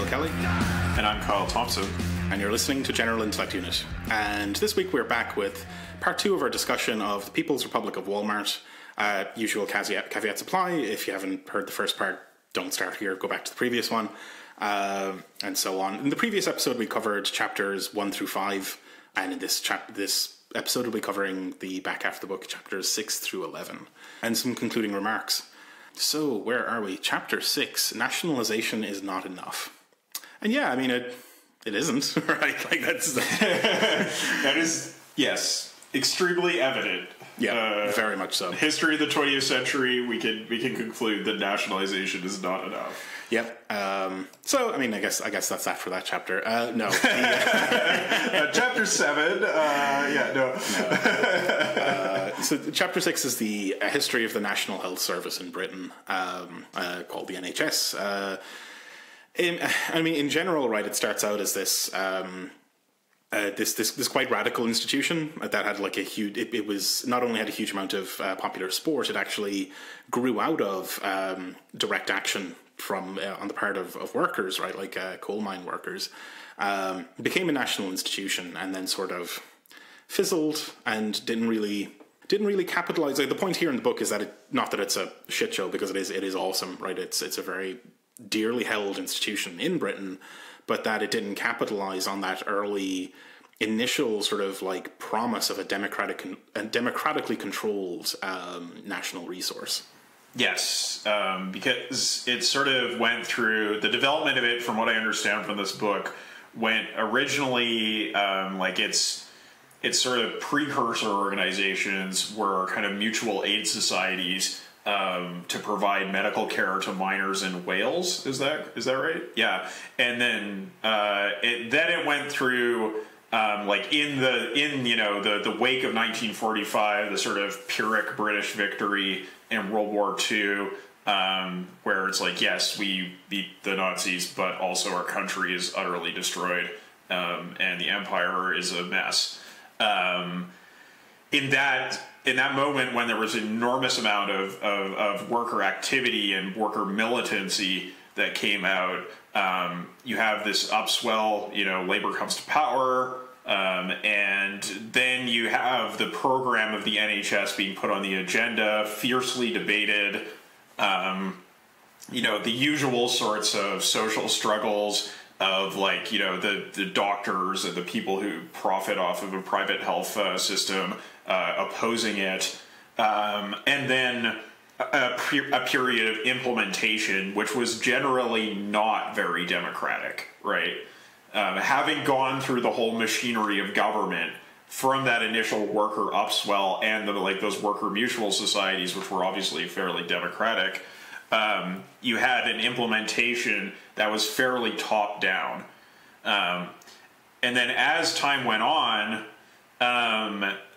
Kelly. And I'm Kyle Thompson. And you're listening to General Intellect Unit. And this week we're back with part 2 of our discussion of the People's Republic of Walmart. Usual caveats apply. If you haven't heard the first part, don't start here, go back to the previous one, and so on. In the previous episode we covered chapters 1 through 5, and in this episode we'll be covering the back half of the book, chapters 6 through 11, and some concluding remarks. So, where are we? Chapter 6, Nationalization is not enough. And yeah, I mean, it isn't, right? Like, that's... That is, yes, extremely evident. Yeah, very much so. History of the 20th century, we can conclude that nationalization is not enough. Yep. So, I mean, I guess that's that for that chapter. No. Chapter 7. So, chapter 6 is the history of the National Health Service in Britain, called the NHS. In general, right, it starts out as this quite radical institution that had like a huge. It was not only had a huge amount of popular support, it actually grew out of direct action from on the part of workers, right, like coal mine workers. It became a national institution and then sort of fizzled and didn't really capitalize. Like, the point here in the book is that not that it's a shit show, because it is awesome, right? It's a very dearly held institution in Britain, but that it didn't capitalize on that early initial sort of like promise of a democratically controlled national resource. Yes, because it sort of went through the development of it, from what I understand from this book, went originally its sort of precursor organizations were kind of mutual aid societies to provide medical care to miners in Wales. Is that right? Yeah. And then it went through in the wake of 1945, the sort of Pyrrhic British victory in World War II, where it's like, yes, we beat the Nazis, but also our country is utterly destroyed, and the empire is a mess. In that moment, when there was an enormous amount of worker activity and worker militancy that came out, you have this upswell, labor comes to power, and then you have the program of the NHS being put on the agenda, fiercely debated, the usual sorts of social struggles of the doctors and the people who profit off of a private health system opposing it, and then a period of implementation which was generally not very democratic, right? Having gone through the whole machinery of government from that initial worker upswell and those worker mutual societies, which were obviously fairly democratic, you had an implementation that was fairly top down. And then as time went on,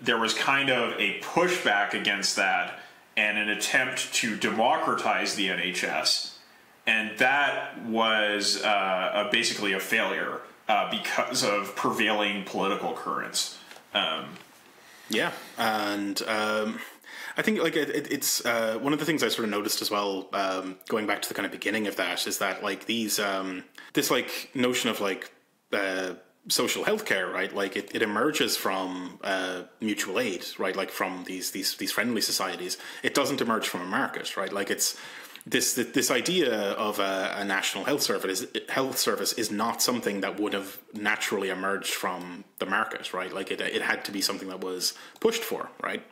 there was kind of a pushback against that and an attempt to democratize the NHS. And that was basically a failure because of prevailing political currents. Yeah, and I think it's one of the things I sort of noticed as well, going back to the kind of beginning of that, is that this notion of social healthcare, right? Like it emerges from mutual aid, right? Like from these friendly societies. It doesn't emerge from a market, right? Like it's this idea of a national health service is not something that would have naturally emerged from the market, right? Like it had to be something that was pushed for, right?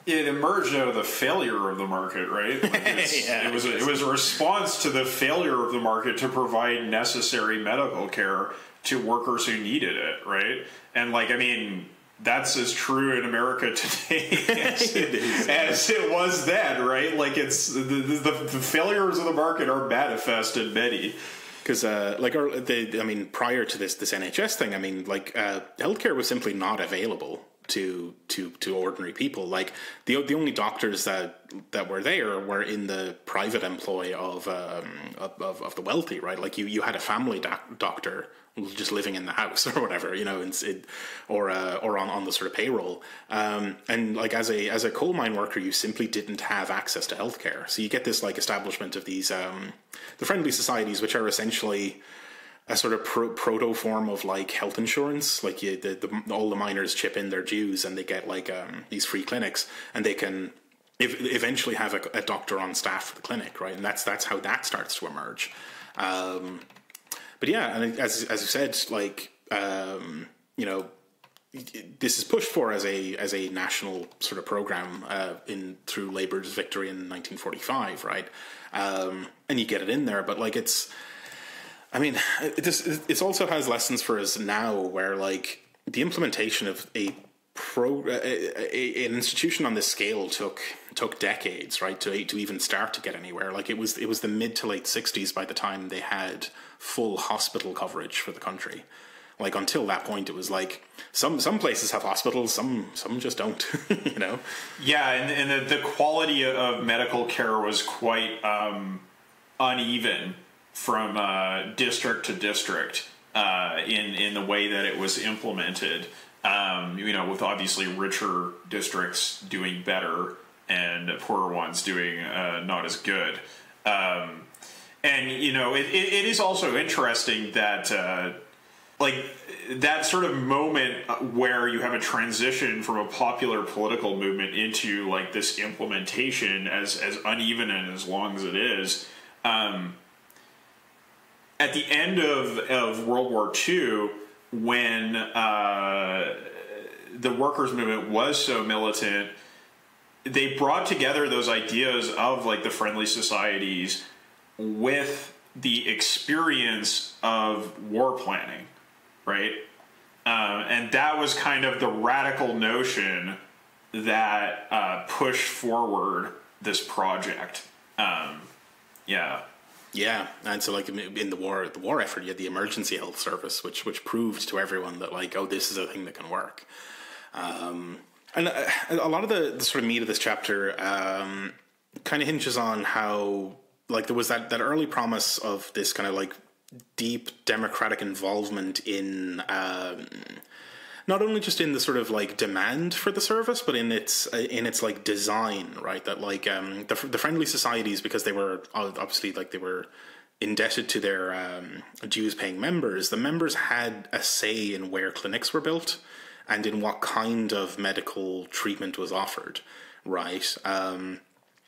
It emerged out of the failure of the market, right? It was a response to the failure of the market to provide necessary medical care to workers who needed it, right? And that's as true in America today as it was then, right? Like it's the failures of the market are manifest in many. Because prior to this NHS thing, healthcare was simply not available to ordinary people. Like the only doctors that were there were in the private employ of the wealthy, right? Like you had a family doctor just living in the house or whatever, or on the sort of payroll. And like as a coal mine worker, you simply didn't have access to healthcare. So you get this like establishment of these the friendly societies, which are essentially a sort of proto form of like health insurance. Like all the miners chip in their dues and they get like these free clinics, and they can eventually have a doctor on staff for the clinic, right? And that's how that starts to emerge. But yeah, and as you said, like you know, this is pushed for as a national sort of program through Labour's victory in 1945, right? And you get it in there, but like it also has lessons for us now, where like the implementation of an institution on this scale took decades, right, to even start to get anywhere. Like it was the mid to late 60s by the time they had full hospital coverage for the country. Like until that point, it was like some places have hospitals, some just don't, you know. Yeah, and the quality of medical care was quite uneven from district to district in the way that it was implemented. You know, with obviously richer districts doing better and poorer ones doing not as good. And you know, it is also interesting that. Like that sort of moment where you have a transition from a popular political movement into like this implementation, as uneven and as long as it is, at the end of World War II, when the workers' movement was so militant, they brought together those ideas of like the friendly societies with the experience of war planning. Right? And that was kind of the radical notion that pushed forward this project. Yeah. Yeah, and so like in the war effort, you had the emergency health service, which proved to everyone that like, oh, this is a thing that can work. And a lot of the sort of meat of this chapter kind of hinges on how like there was that early promise of this kind of like deep democratic involvement in not only just in the sort of like demand for the service, but in its like design, right? That like the friendly societies, because they were obviously like they were indebted to their dues paying members, the members had a say in where clinics were built and in what kind of medical treatment was offered, right?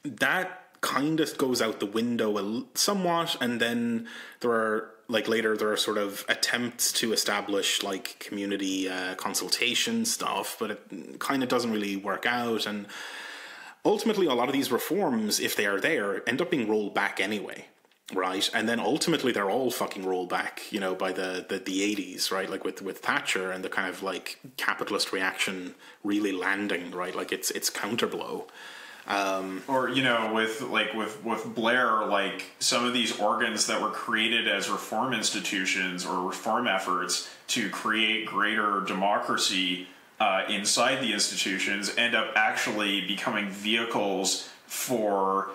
That kind of goes out the window somewhat, and then there are sort of attempts to establish like community consultation stuff, but it kind of doesn't really work out, and ultimately a lot of these reforms, if they are there, end up being rolled back anyway, right? And then ultimately they're all fucking rolled back, you know, by the 80s, right? Like with Thatcher and the kind of like capitalist reaction really landing, right? Like it's counterblow. Or, you know, with Blair, like some of these organs that were created as reform institutions or reform efforts to create greater democracy inside the institutions end up actually becoming vehicles for,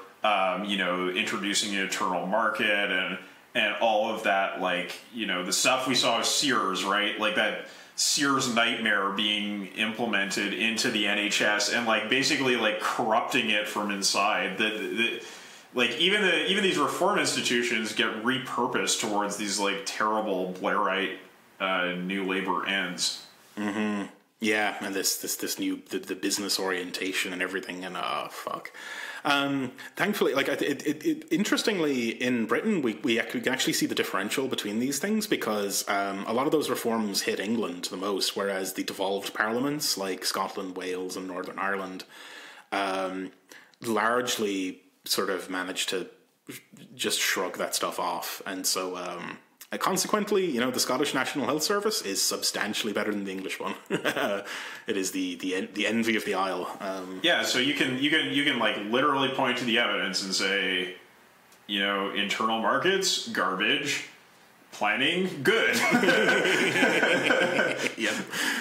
you know, introducing an internal market and all of that, like, you know, the stuff we saw with Sears, right? Like that Sears nightmare being implemented into the NHS and like basically like corrupting it from inside. Like even these reform institutions get repurposed towards these like terrible Blairite New Labour ends. Mm-hmm. Yeah, and this new the business orientation and everything, and fuck. Thankfully, like interestingly, in Britain, we can actually see the differential between these things, because a lot of those reforms hit England the most, whereas the devolved parliaments like Scotland, Wales, and Northern Ireland largely sort of managed to just shrug that stuff off, and so. Consequently, you know, the Scottish National Health Service is substantially better than the English one. It is the envy of the Isle. Yeah, so you can like literally point to the evidence and say, you know, internal markets, garbage. Planning, good. Yep.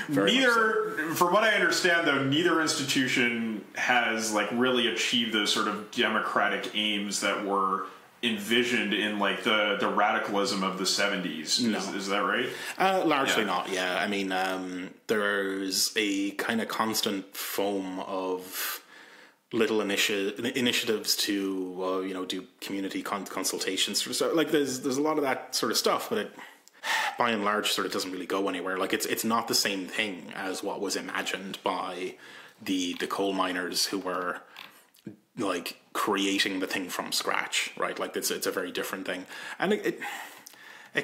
Neither, from what I understand, though, neither institution has like really achieved those sort of democratic aims that were envisioned in like the radicalism of the 70s. No. Is that right? Largely not, yeah. I mean, there's a kind of constant foam of little initiatives to, you know, do community consultations. So, like, there's a lot of that sort of stuff, but by and large, sort of doesn't really go anywhere. Like it's not the same thing as what was imagined by the coal miners who were like creating the thing from scratch, right? Like it's a very different thing, and it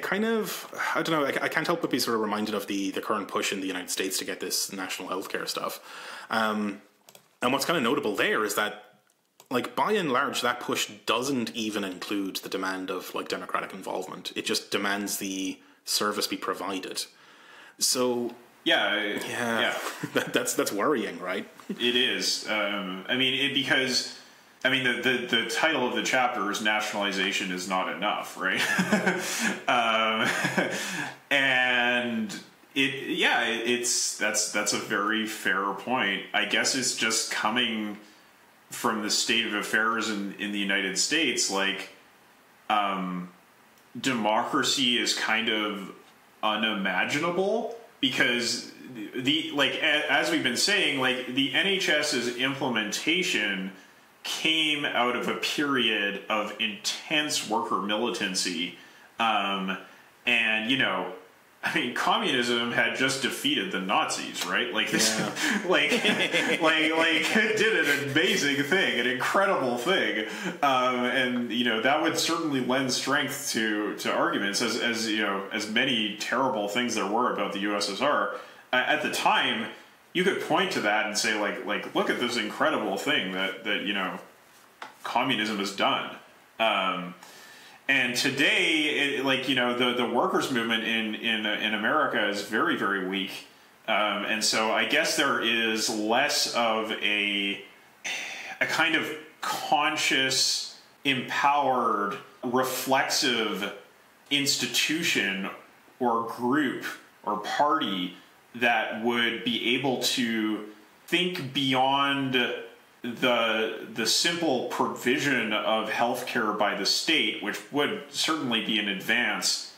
kind of, I don't know, I can't help but be sort of reminded of the current push in the United States to get this national healthcare stuff. And what's kind of notable there is that, like, by and large, that push doesn't even include the demand of, like, democratic involvement. It just demands the service be provided. So... Yeah. That's worrying, right? It is. I mean, because... I mean, the title of the chapter is "Nationalization is Not Enough," right? And that's a very fair point. I guess it's just coming from the state of affairs in the United States. Like, democracy is kind of unimaginable because as we've been saying, like the NHS's implementation came out of a period of intense worker militancy. And, you know, I mean, communism had just defeated the Nazis, right? Like this, like it did an amazing thing, an incredible thing. And, you know, that would certainly lend strength to arguments as, you know, as many terrible things there were about the USSR at the time. You could point to that and say, like, look at this incredible thing that you know, communism has done. And today, like, you know, the workers' movement in America is very, very weak. And so I guess there is less of a kind of conscious, empowered, reflexive institution or group or party that would be able to think beyond the simple provision of healthcare by the state, which would certainly be an advance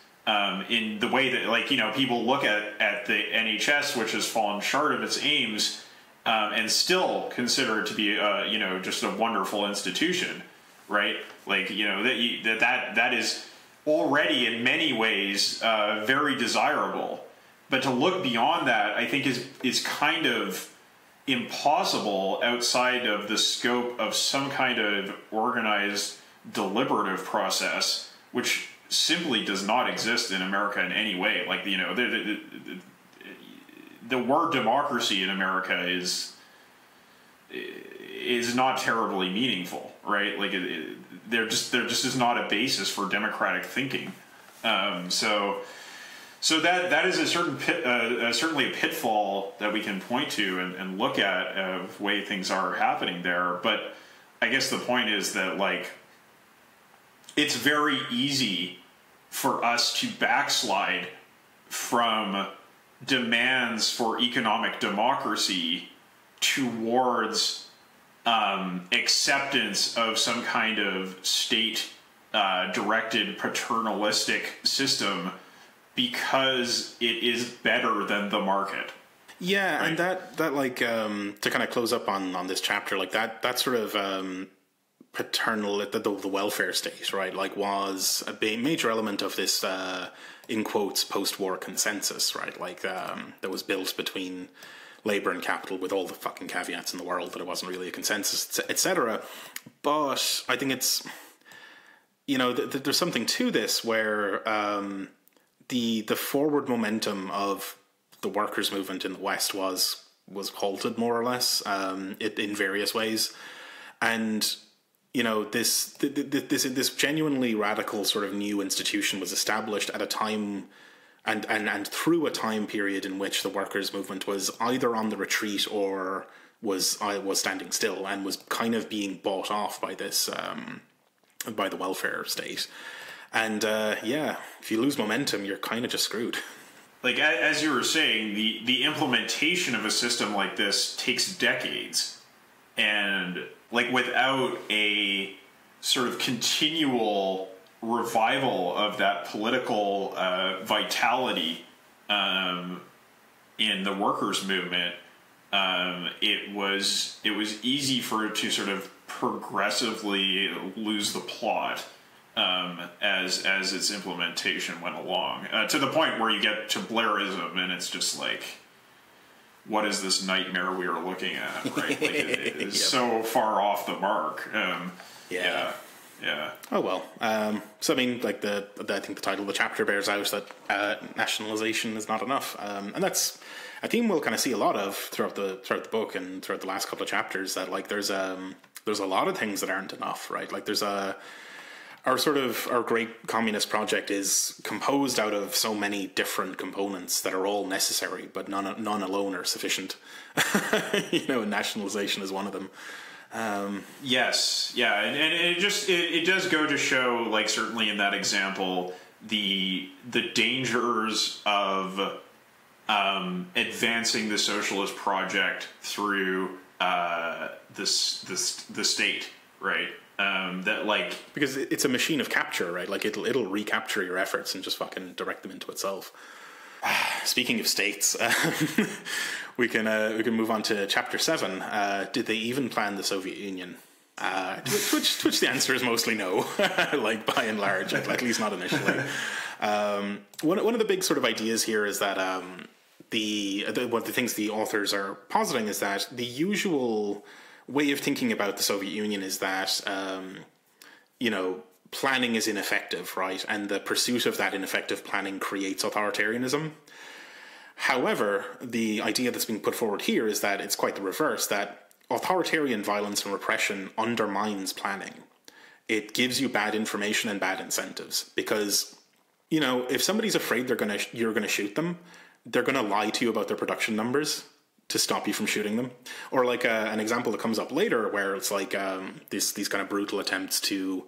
in the way that, like, you know, people look at the NHS, which has fallen short of its aims, and still consider it to be you know, just a wonderful institution, right? Like, you know, that is already in many ways very desirable. But to look beyond that, I think is kind of impossible outside of the scope of some kind of organized deliberative process, which simply does not exist in America in any way. Like, you know, the word democracy in America is not terribly meaningful, right? Like, there just is not a basis for democratic thinking. So that is a certain certainly a pitfall that we can point to and look at of way things are happening there. But I guess the point is that, like, it's very easy for us to backslide from demands for economic democracy towards acceptance of some kind of state directed paternalistic system, because it is better than the market. Yeah, right? And that like to kind of close up on this chapter, like that sort of paternal, the welfare state, right? Like, was a major element of this in quotes post-war consensus, right? Like that was built between labor and capital, with all the fucking caveats in the world that it wasn't really a consensus, etc. But I think it's, you know, there's something to this where the forward momentum of the workers' movement in the West was halted more or less in various ways, and you know, this genuinely radical sort of new institution was established at a time and through a time period in which the workers' movement was either on the retreat or was standing still and was kind of being bought off by this by the welfare state. And yeah, if you lose momentum, you're kind of just screwed. Like, as you were saying, the implementation of a system like this takes decades. And, like, without a sort of continual revival of that political vitality in the workers' movement, it was easy for it to sort of progressively lose the plot. as its implementation went along, to the point where you get to Blairism, and it's just like, what is this nightmare we are looking at? Right, like it is so far off the mark. Yeah. Oh well. So I mean, like I think the title of the chapter bears out that nationalization is not enough, and that's a theme we'll kind of see a lot of throughout the book and throughout the last couple of chapters. That like there's a lot of things that aren't enough, right? Like there's our great communist project is composed out of so many different components that are all necessary, but none alone are sufficient. And nationalization is one of them. Yes, yeah, and it does go to show, like, certainly in that example, the dangers of advancing the socialist project through the state, right? That, like, because it's a machine of capture, right? Like it'll recapture your efforts and just fucking direct them into itself. Speaking of states, we can move on to chapter 7. Did they even plan the Soviet Union? Which the answer is mostly no. Like by and large, at least not initially. One of the big sort of ideas here is that one of the things the authors are positing is that the usual way of thinking about the Soviet Union is that planning is ineffective, right? And the pursuit of that ineffective planning creates authoritarianism. However, the idea that's being put forward here is that it's quite the reverse, that authoritarian violence and repression undermines planning. It gives you bad information and bad incentives because, if somebody's afraid you're going to shoot them, they're going to lie to you about their production numbers to stop you from shooting them. Or like an example that comes up later where it's like these kind of brutal attempts to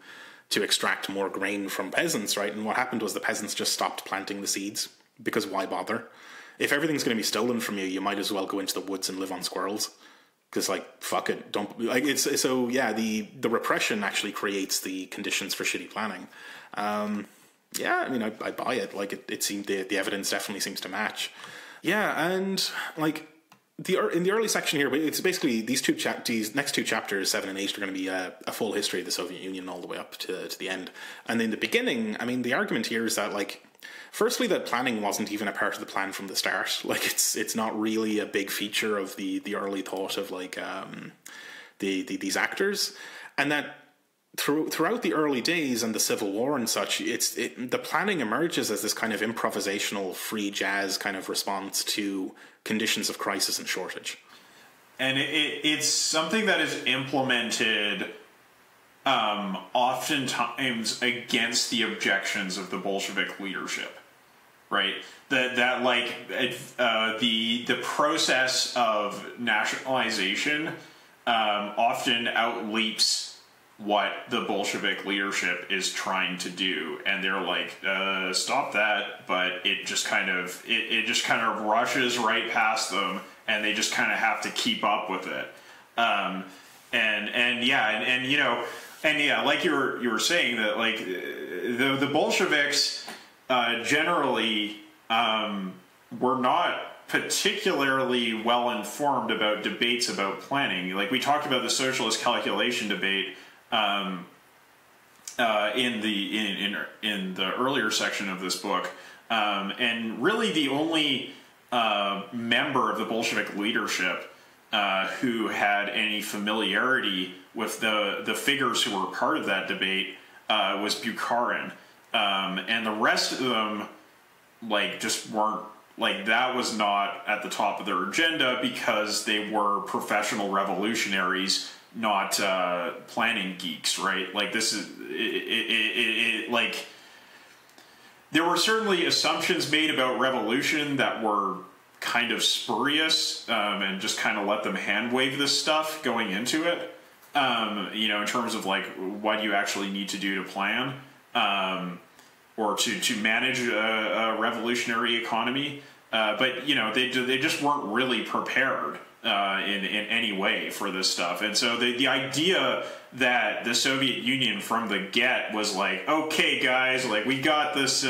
extract more grain from peasants, right? And what happened was the peasants just stopped planting the seeds because why bother? If everything's going to be stolen from you, you might as well go into the woods and live on squirrels. Because like, fuck it, don't like it's so yeah. The repression actually creates the conditions for shitty planning. Yeah, I mean, I buy it. Like it seemed the evidence definitely seems to match. Yeah, and like. In the early section here, it's basically these next two chapters, 7 and 8, are going to be a full history of the Soviet Union all the way up to the end. And in the beginning, I mean, the argument here is that, like, firstly, that planning wasn't even a part of the plan from the start. Like, it's not really a big feature of the early thought of like these actors, and that throughout the early days and the Civil War and such, the planning emerges as this kind of improvisational free jazz kind of response to conditions of crisis and shortage. And it's something that is implemented oftentimes against the objections of the Bolshevik leadership, right? That like the process of nationalization often outleaps what the Bolshevik leadership is trying to do, and they're like, stop that, but it just kind of rushes right past them, and they just kind of have to keep up with it. Like you were saying, that like the Bolsheviks generally were not particularly well informed about debates about planning. Like we talked about the socialist calculation debate in the earlier section of this book, and really the only member of the Bolshevik leadership who had any familiarity with the figures who were part of that debate was Bukharin, and the rest of them like just weren't, like, that was not at the top of their agenda because they were professional revolutionaries, not planning geeks, right? Like this is like there were certainly assumptions made about revolution that were kind of spurious, and just kind of let them hand wave this stuff going into it. In terms of like what you actually need to do to plan, or to manage a revolutionary economy. But they just weren't really prepared in any way for this stuff. And so the idea that the Soviet Union from the get was like, okay guys, like we got this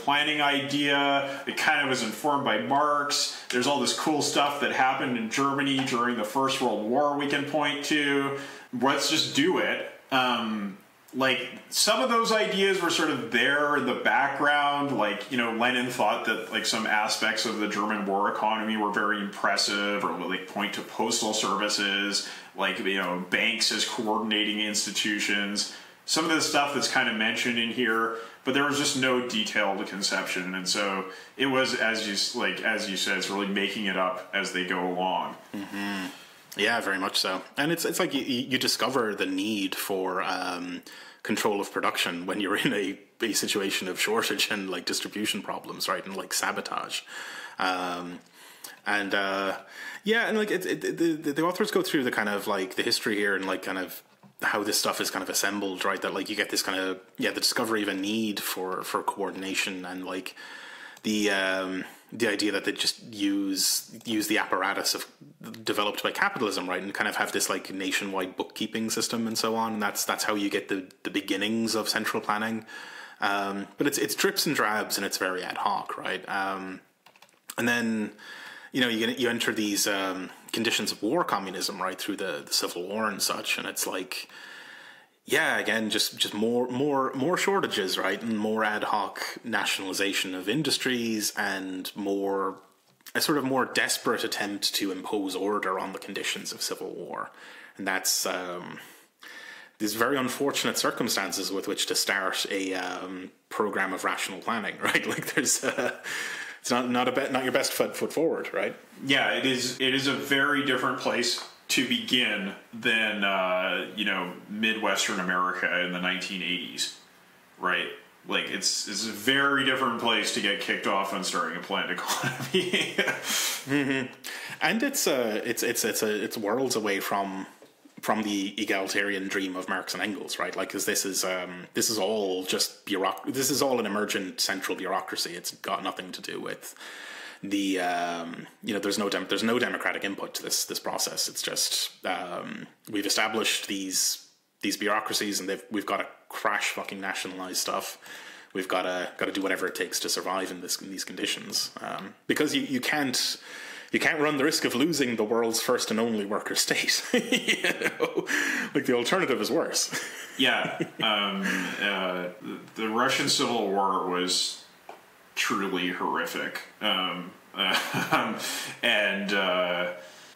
planning idea. It kind of was informed by Marx. There's all this cool stuff that happened in Germany during the First World War we can point to. Let's just do it. like, some of those ideas were sort of there in the background. Like, you know, Lenin thought that, like, some aspects of the German war economy were very impressive, or, like, point to postal services, like, you know, banks as coordinating institutions. Some of the stuff that's kind of mentioned in here, but there was just no detailed conception. And so it was, as you said, it's really making it up as they go along. Mm-hmm. Yeah, very much so. And it's like you discover the need for control of production when you're in a situation of shortage and like distribution problems, right? And like sabotage. And like the authors go through the kind of like the history here and like kind of how this stuff is kind of assembled, right? That like you get this kind of, the discovery of a need for coordination and like the idea that they just use the apparatus developed by capitalism, right, and kind of have this like nationwide bookkeeping system and so on. And that's how you get the beginnings of central planning. But it's drips and drabs and it's very ad hoc, right? And then you enter these conditions of war communism, right, through the Civil War and such, and it's like, yeah, again, just more shortages, right, and more ad hoc nationalization of industries, and a sort of more desperate attempt to impose order on the conditions of civil war, and that's these very unfortunate circumstances with which to start a program of rational planning, right? Like there's it's not your best foot forward, right? Yeah, it is a very different place to begin than Midwestern America in the 1980s, right? Like it's a very different place to get kicked off on starting a planned economy. Mm-hmm. And it's worlds away from the egalitarian dream of Marx and Engels, right? Like, because this is all just this is all an emergent central bureaucracy. It's got nothing to do with the there's no democratic input to this process. It's just we've established these bureaucracies, and we've got to crash fucking nationalize stuff. We've got to do whatever it takes to survive in these conditions, because you can't run the risk of losing the world's first and only worker state. Like the alternative is worse. Yeah, the Russian Civil War was truly horrific,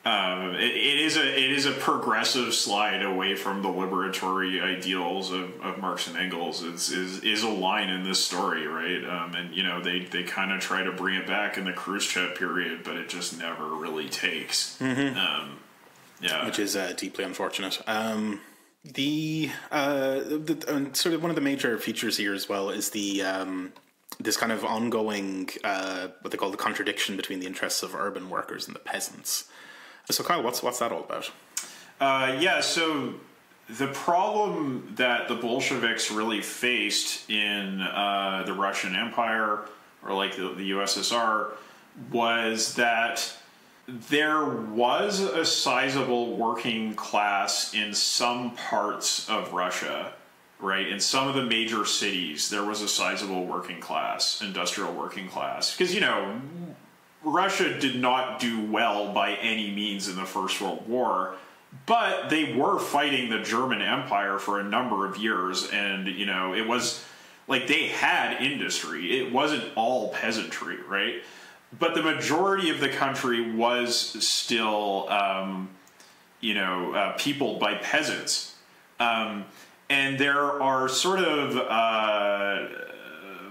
it is a progressive slide away from the liberatory ideals of Marx and Engels. Is a line in this story, right? And they kind of try to bring it back in the Khrushchev period, but it just never really takes. Mm-hmm. Which is deeply unfortunate. The sort of one of the major features here as well is the this kind of ongoing what they call the contradiction between the interests of urban workers and the peasants. So Kyle, what's that all about? So the problem that the Bolsheviks really faced in the Russian Empire, or like the USSR, was that there was a sizable working class in some parts of Russia, right? In some of the major cities, there was a sizable working class, industrial working class. Because, Russia did not do well by any means in the First World War, but they were fighting the German Empire for a number of years, and, it was like they had industry. It wasn't all peasantry, right? But the majority of the country was still, peopled by peasants. And there are sort of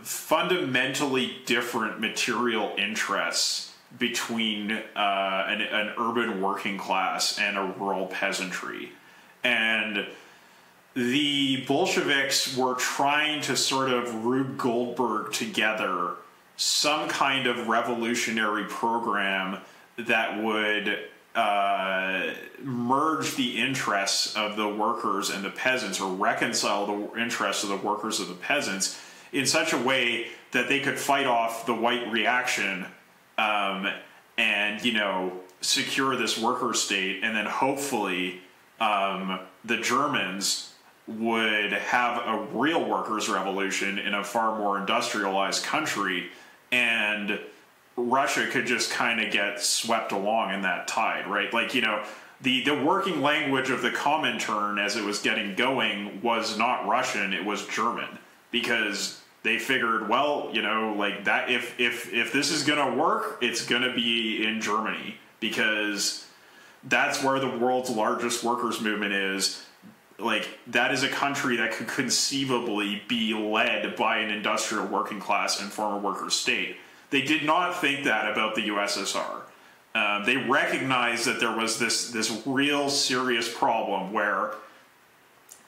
fundamentally different material interests between an urban working class and a rural peasantry. And the Bolsheviks were trying to sort of Rube Goldberg together some kind of revolutionary program that would merge the interests of the workers and the peasants, or reconcile the interests of the workers and the peasants in such a way that they could fight off the white reaction and secure this worker state, and then hopefully the Germans would have a real workers' revolution in a far more industrialized country, and Russia could just kind of get swept along in that tide, right? Like, the working language of the Comintern as it was getting going was not Russian, it was German, because they figured, well, like that, if this is going to work, it's going to be in Germany, because that's where the world's largest workers movement is. Like, that is a country that could conceivably be led by an industrial working class and farmer worker state. They did not think that about the USSR. They recognized that there was this real serious problem where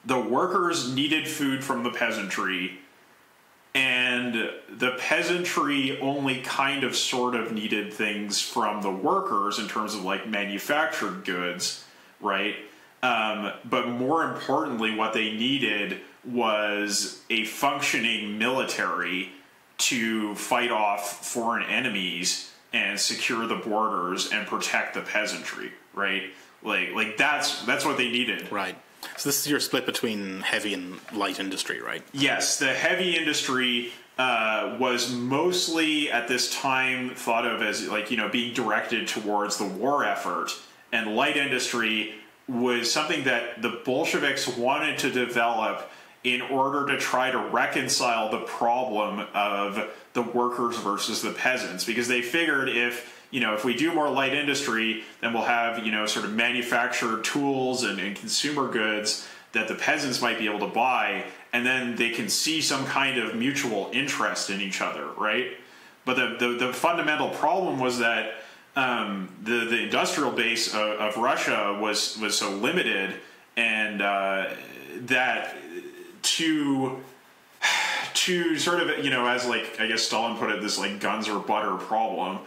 the workers needed food from the peasantry, and the peasantry only kind of sort of needed things from the workers in terms of like manufactured goods, right? But more importantly, what they needed was a functioning military to fight off foreign enemies and secure the borders and protect the peasantry, right? Like that's what they needed. Right. So this is your split between heavy and light industry, right? Yes, the heavy industry was mostly at this time thought of as like, being directed towards the war effort, and light industry was something that the Bolsheviks wanted to develop in order to try to reconcile the problem of the workers versus the peasants, because they figured if we do more light industry, then we'll have, sort of manufactured tools and consumer goods that the peasants might be able to buy, and then they can see some kind of mutual interest in each other, right? But the fundamental problem was that the industrial base of Russia was so limited, and that to sort of, as like, I guess Stalin put it, this like guns or butter problem,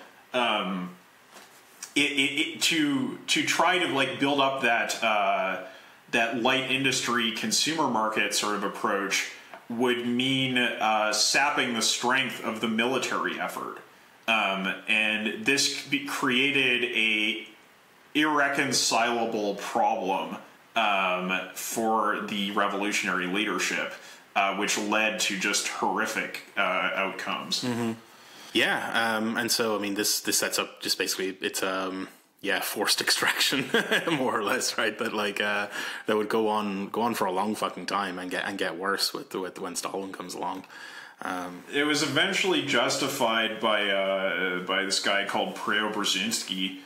to try to like build up that light industry consumer market sort of approach would mean sapping the strength of the military effort. And this created a irreconcilable problem for the revolutionary leadership, which led to just horrific outcomes. Mm-hmm. Yeah, and so I mean, this sets up just basically it's forced extraction more or less, right? That like that would go on for a long fucking time and get worse with when Stalin comes along. It was eventually justified by this guy called Preobrazhensky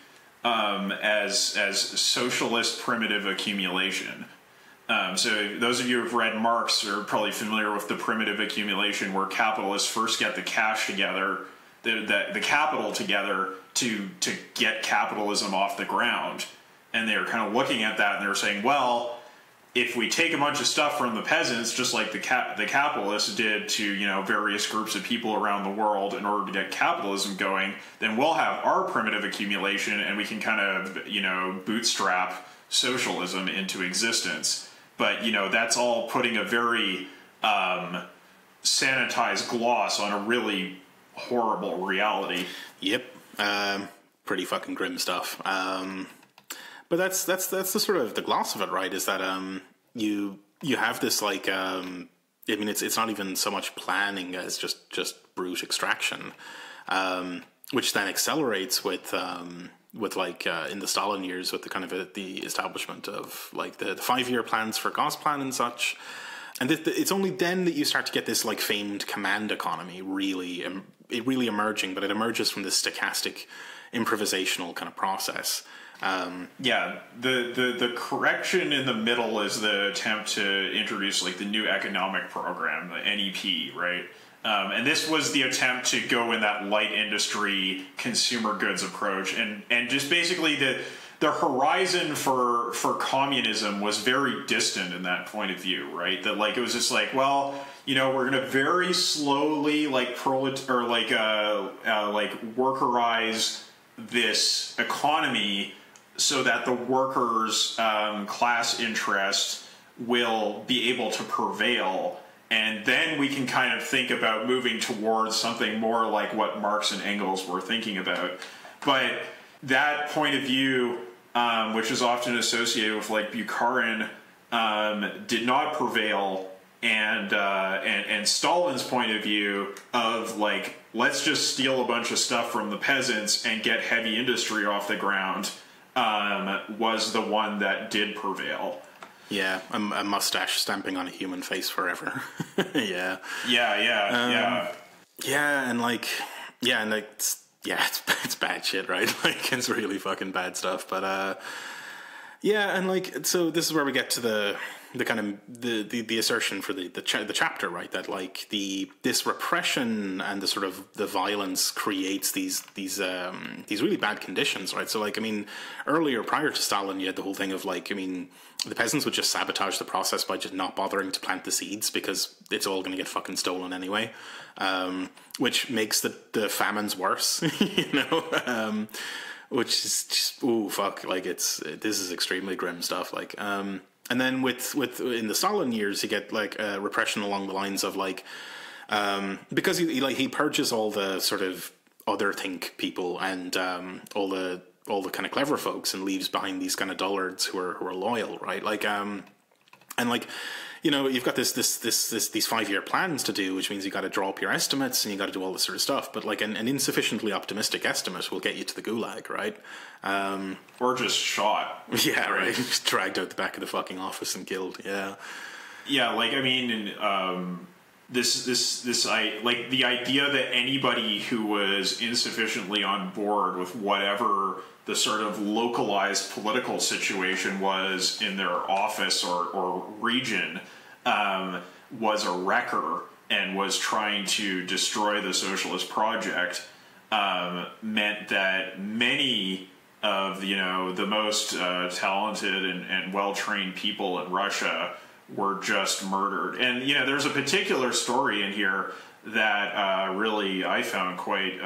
as socialist primitive accumulation. So those of you who've read Marx are probably familiar with the primitive accumulation, where capitalists first get the cash together, the capital together to get capitalism off the ground. And they were kind of looking at that and they were saying, well, if we take a bunch of stuff from the peasants, just like the capitalists did to various groups of people around the world in order to get capitalism going, then we'll have our primitive accumulation and we can kind of bootstrap socialism into existence. But that's all putting a very sanitized gloss on a really horrible reality. Yep, pretty fucking grim stuff. But that's the sort of the gloss of it, right? Is that you have this like I mean it's not even so much planning as just brute extraction, which then accelerates with like in the Stalin years with the kind of the establishment of like the 5-year plans for Gosplan and such. And it's only then that you start to get this like famed command economy really emerging, but it emerges from this stochastic improvisational kind of process. The correction in the middle is the attempt to introduce like the new economic program, the NEP, right? And this was the attempt to go in that light industry consumer goods approach, and just basically the horizon for communism was very distant in that point of view, right? That like it was just like, well, we're gonna very slowly like workerize this economy so that the workers' class interest will be able to prevail. And then we can kind of think about moving towards something more like what Marx and Engels were thinking about. But that point of view, which is often associated with like Bukharin, did not prevail. And Stalin's point of view of like, let's just steal a bunch of stuff from the peasants and get heavy industry off the ground, was the one that did prevail. Yeah, a mustache stamping on a human face forever. Yeah. Yeah, and like, it's bad shit, right? Like, it's really fucking bad stuff. But yeah, and like, so this is where we get to the kind of the assertion for the chapter, right? That like this repression and the sort of the violence creates these really bad conditions, right? So like, I mean, earlier, prior to Stalin, you had the whole thing of like, I mean, the peasants would just sabotage the process by just not bothering to plant the seeds because it's all going to get fucking stolen anyway, which makes the famines worse, you know. Which is just, ooh, fuck, like this is extremely grim stuff, like, and then with in the Stalin years, you get like repression along the lines of like, because he purges all the sort of other think people and all the kind of clever folks and leaves behind these kind of dullards who are loyal, right? Like, and like, you know, you've got these 5-year plans to do, which means you got to draw up your estimates and you got to do all this sort of stuff. But like an insufficiently optimistic estimate will get you to the gulag, right? Or just shot. Yeah, right. Just dragged out the back of the fucking office and killed. Yeah. Yeah, like, I mean, like the idea that anybody who was insufficiently on board with whatever the sort of localized political situation was in their office or region was a wrecker and was trying to destroy the socialist project meant that many of, you know, the most talented and well-trained people in Russia were just murdered. And, you know, there's a particular story in here that really I found quite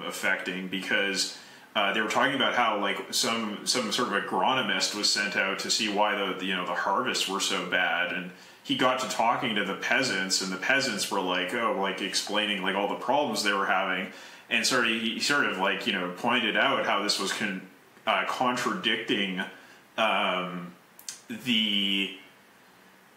affecting, because they were talking about how, like, some sort of agronomist was sent out to see why the harvests were so bad, and he got to talking to the peasants, and the peasants were like, explaining like all the problems they were having, and he sort of like, you know, pointed out how this was contradicting the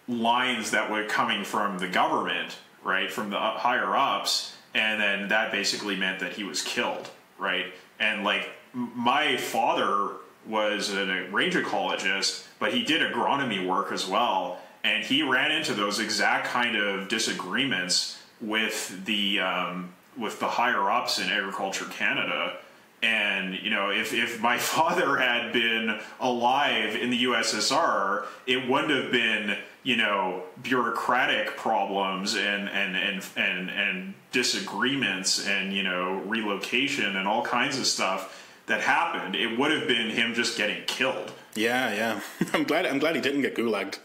lines that were coming from the government, right, from the higher ups, and then that basically meant that he was killed, right? And like, my father was a range ecologist, but he did agronomy work as well, and he ran into those exact kind of disagreements with the higher ups in Agriculture Canada. And, you know, if my father had been alive in the USSR, it wouldn't have been, you know, bureaucratic problems and disagreements and, you know, relocation and all kinds of stuff that happened. It would have been him just getting killed. Yeah. I'm glad he didn't get gulagged.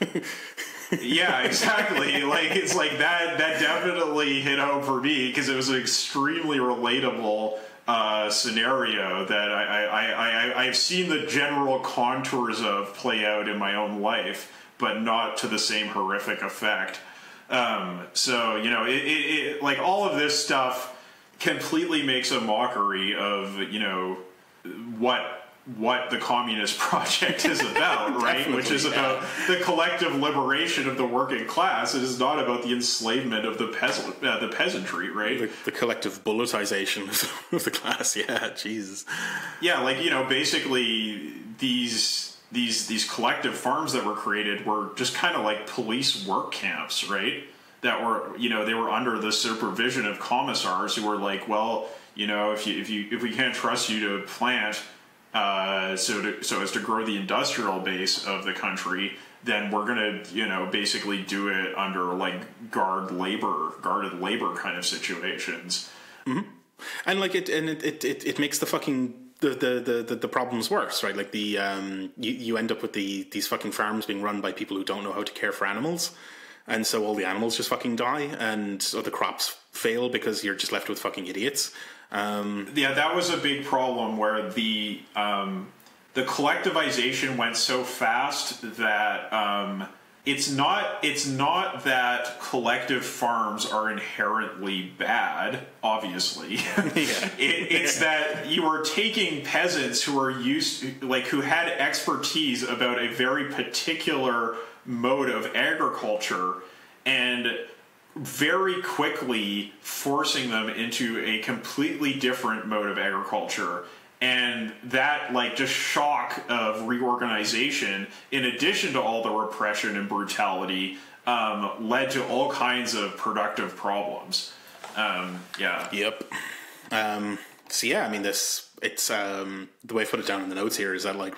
Yeah, exactly. Like, it's like that definitely hit home for me, because it was an extremely relatable scenario that I've seen the general contours of play out in my own life, but not to the same horrific effect. So, you know, it like, all of this stuff completely makes a mockery of, you know, what the communist project is about, right? Which is about the collective liberation of the working class. It is not about the enslavement of the peasantry, right? The collective bulletization of the class. Yeah, Jesus. Yeah, like, you know, basically these collective farms that were created were just kind of like police work camps, right? That were, you know, they were under the supervision of commissars who were like, well, you know, if we can't trust you to plant, so as to grow the industrial base of the country, then we're gonna, you know, basically do it under like guarded labor kind of situations. Mm-hmm. And like it makes the fucking the problems worse, right? Like you end up with these fucking farms being run by people who don't know how to care for animals, and so all the animals just fucking die, and so the crops fail because you're just left with fucking idiots. Yeah, that was a big problem, where the collectivization went so fast that it's not that collective farms are inherently bad, obviously. It's that you are taking peasants who are who had expertise about a very particular mode of agriculture, and very quickly forcing them into a completely different mode of agriculture, And that, like, just shock of reorganization, in addition to all the repression and brutality, led to all kinds of productive problems. Yep. So yeah, I mean, it's the way I put it down in the notes here is that, like,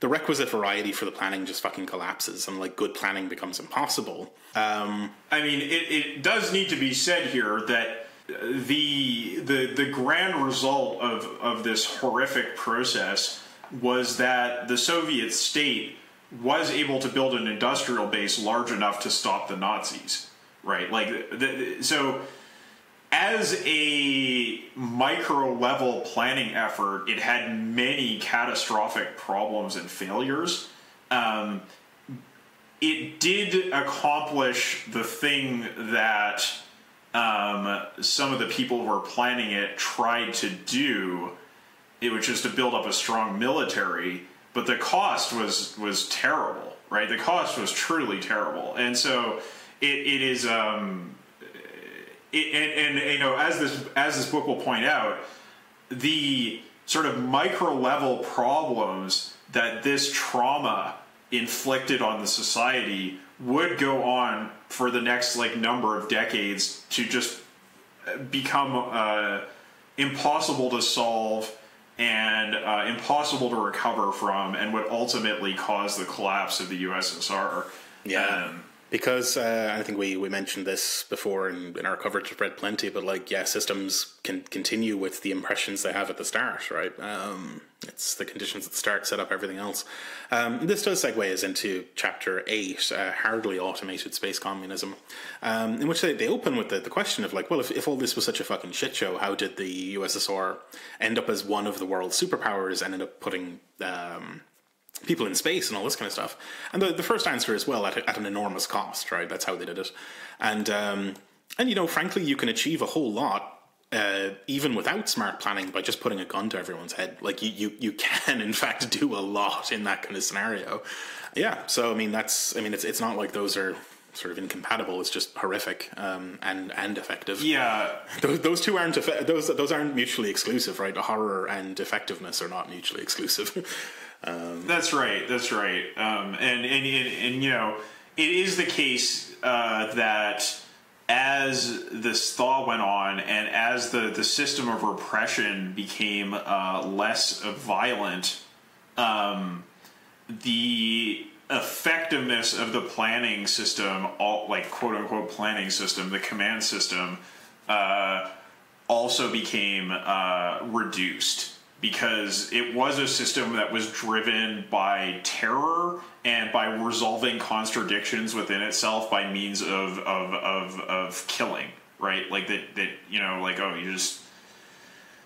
the requisite variety for the planning just fucking collapses, and, like, good planning becomes impossible. I mean, it does need to be said here that the grand result of this horrific process was that the Soviet state was able to build an industrial base large enough to stop the Nazis, right? Like, so as a micro level planning effort, it had many catastrophic problems and failures. It did accomplish the thing that some of the people who were planning it tried to do. It was just to build up a strong military, but the cost was terrible, right? The cost was truly terrible, and so it is. And you know, as this book will point out, the sort of micro level problems that this trauma inflicted on the society would go on for the next, like, number of decades to just become impossible to solve and impossible to recover from, and would ultimately cause the collapse of the USSR. Yeah. Because I think we mentioned this before in our coverage of Red Plenty, but, like, yeah, systems can continue with the impressions they have at the start, right? It's the conditions at the start set up everything else. This does segue us into Chapter 8, Hardly Automated Space Communism, in which they open with the question of, like, well, if all this was such a fucking shit show, how did the USSR end up as one of the world's superpowers and end up putting people in space and all this kind of stuff? And the first answer is, well, at an enormous cost, right? That's how they did it. And you know, frankly, you can achieve a whole lot even without smart planning by just putting a gun to everyone's head. Like, you can, in fact, do a lot in that kind of scenario. Yeah, so, I mean, it's not like those are sort of incompatible. It's just horrific and effective. Yeah, those two aren't those aren't mutually exclusive, right? Horror and effectiveness are not mutually exclusive. That's right. And you know, it is the case that as this thaw went on, and as the system of repression became less violent, the effectiveness of the planning system, like, quote unquote planning system, the command system, also became reduced. Because it was a system that was driven by terror and by resolving contradictions within itself by means of killing, right? Like that you know, like, oh,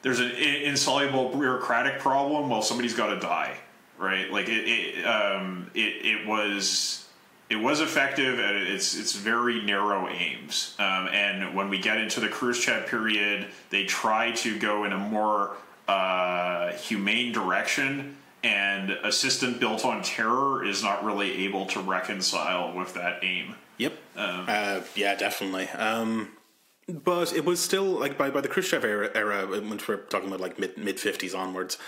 there's an insoluble bureaucratic problem. Well, somebody's got to die, right? Like it was effective at its very narrow aims. And when we get into the Khrushchev period, they try to go in a more humane direction, and a system built on terror is not really able to reconcile with that aim. Yep. Yeah, definitely. But it was still, like, by the Khrushchev era, when we're talking about, like, mid 50s onwards,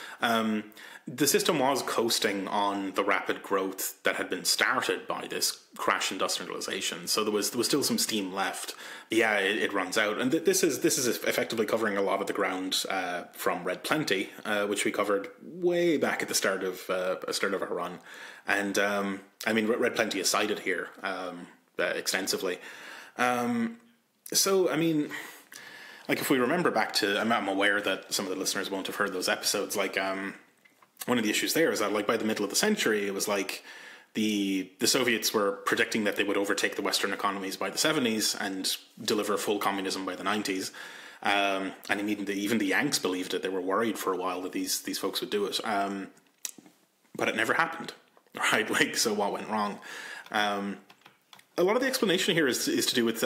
the system was coasting on the rapid growth that had been started by this crash industrialization. So there was still some steam left. Yeah, it runs out, and this is effectively covering a lot of the ground from Red Plenty, which we covered way back at the start of our run. And I mean, Red Plenty is cited here extensively. So, I mean, like, if we remember back to, I'm aware that some of the listeners won't have heard those episodes, like, one of the issues there is that, like, by the middle of the century, it was like the Soviets were predicting that they would overtake the Western economies by the 70s and deliver full communism by the 90s. And even the Yanks believed it. They were worried for a while that these folks would do it. But it never happened, right? Like, so what went wrong? A lot of the explanation here is to do with,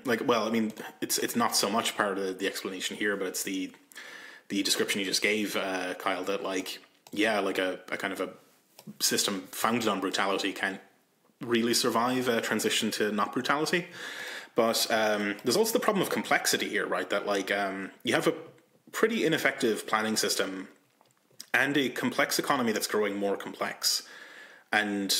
like, well, I mean, it's not so much part of the explanation here, but it's the description you just gave, Kyle, that, like, yeah, like a kind of a system founded on brutality can't really survive a transition to not brutality. But there's also the problem of complexity here, right? That, like, you have a pretty ineffective planning system and a complex economy that's growing more complex. And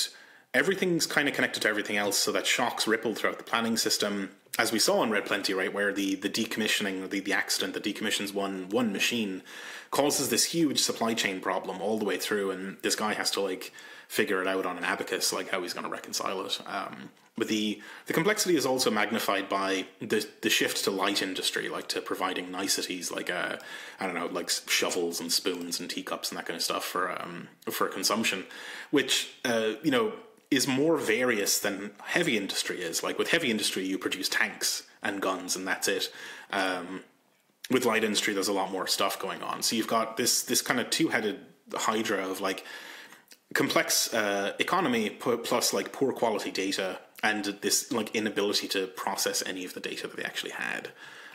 everything's kind of connected to everything else, so that shocks ripple throughout the planning system, as we saw in Red Plenty, right, where the decommissioning, the accident that decommissions one machine causes this huge supply chain problem all the way through, and this guy has to, like, figure it out on an abacus, like, how he's going to reconcile it. But the complexity is also magnified by the shift to light industry, like to providing niceties, like I don't know, like shovels and spoons and teacups and that kind of stuff for consumption, which you know, is more various than heavy industry is. Like with heavy industry, you produce tanks and guns, and that's it. With light industry, there's a lot more stuff going on. So you've got this kind of two-headed hydra of like complex economy plus like poor quality data, and this like inability to process any of the data that they actually had.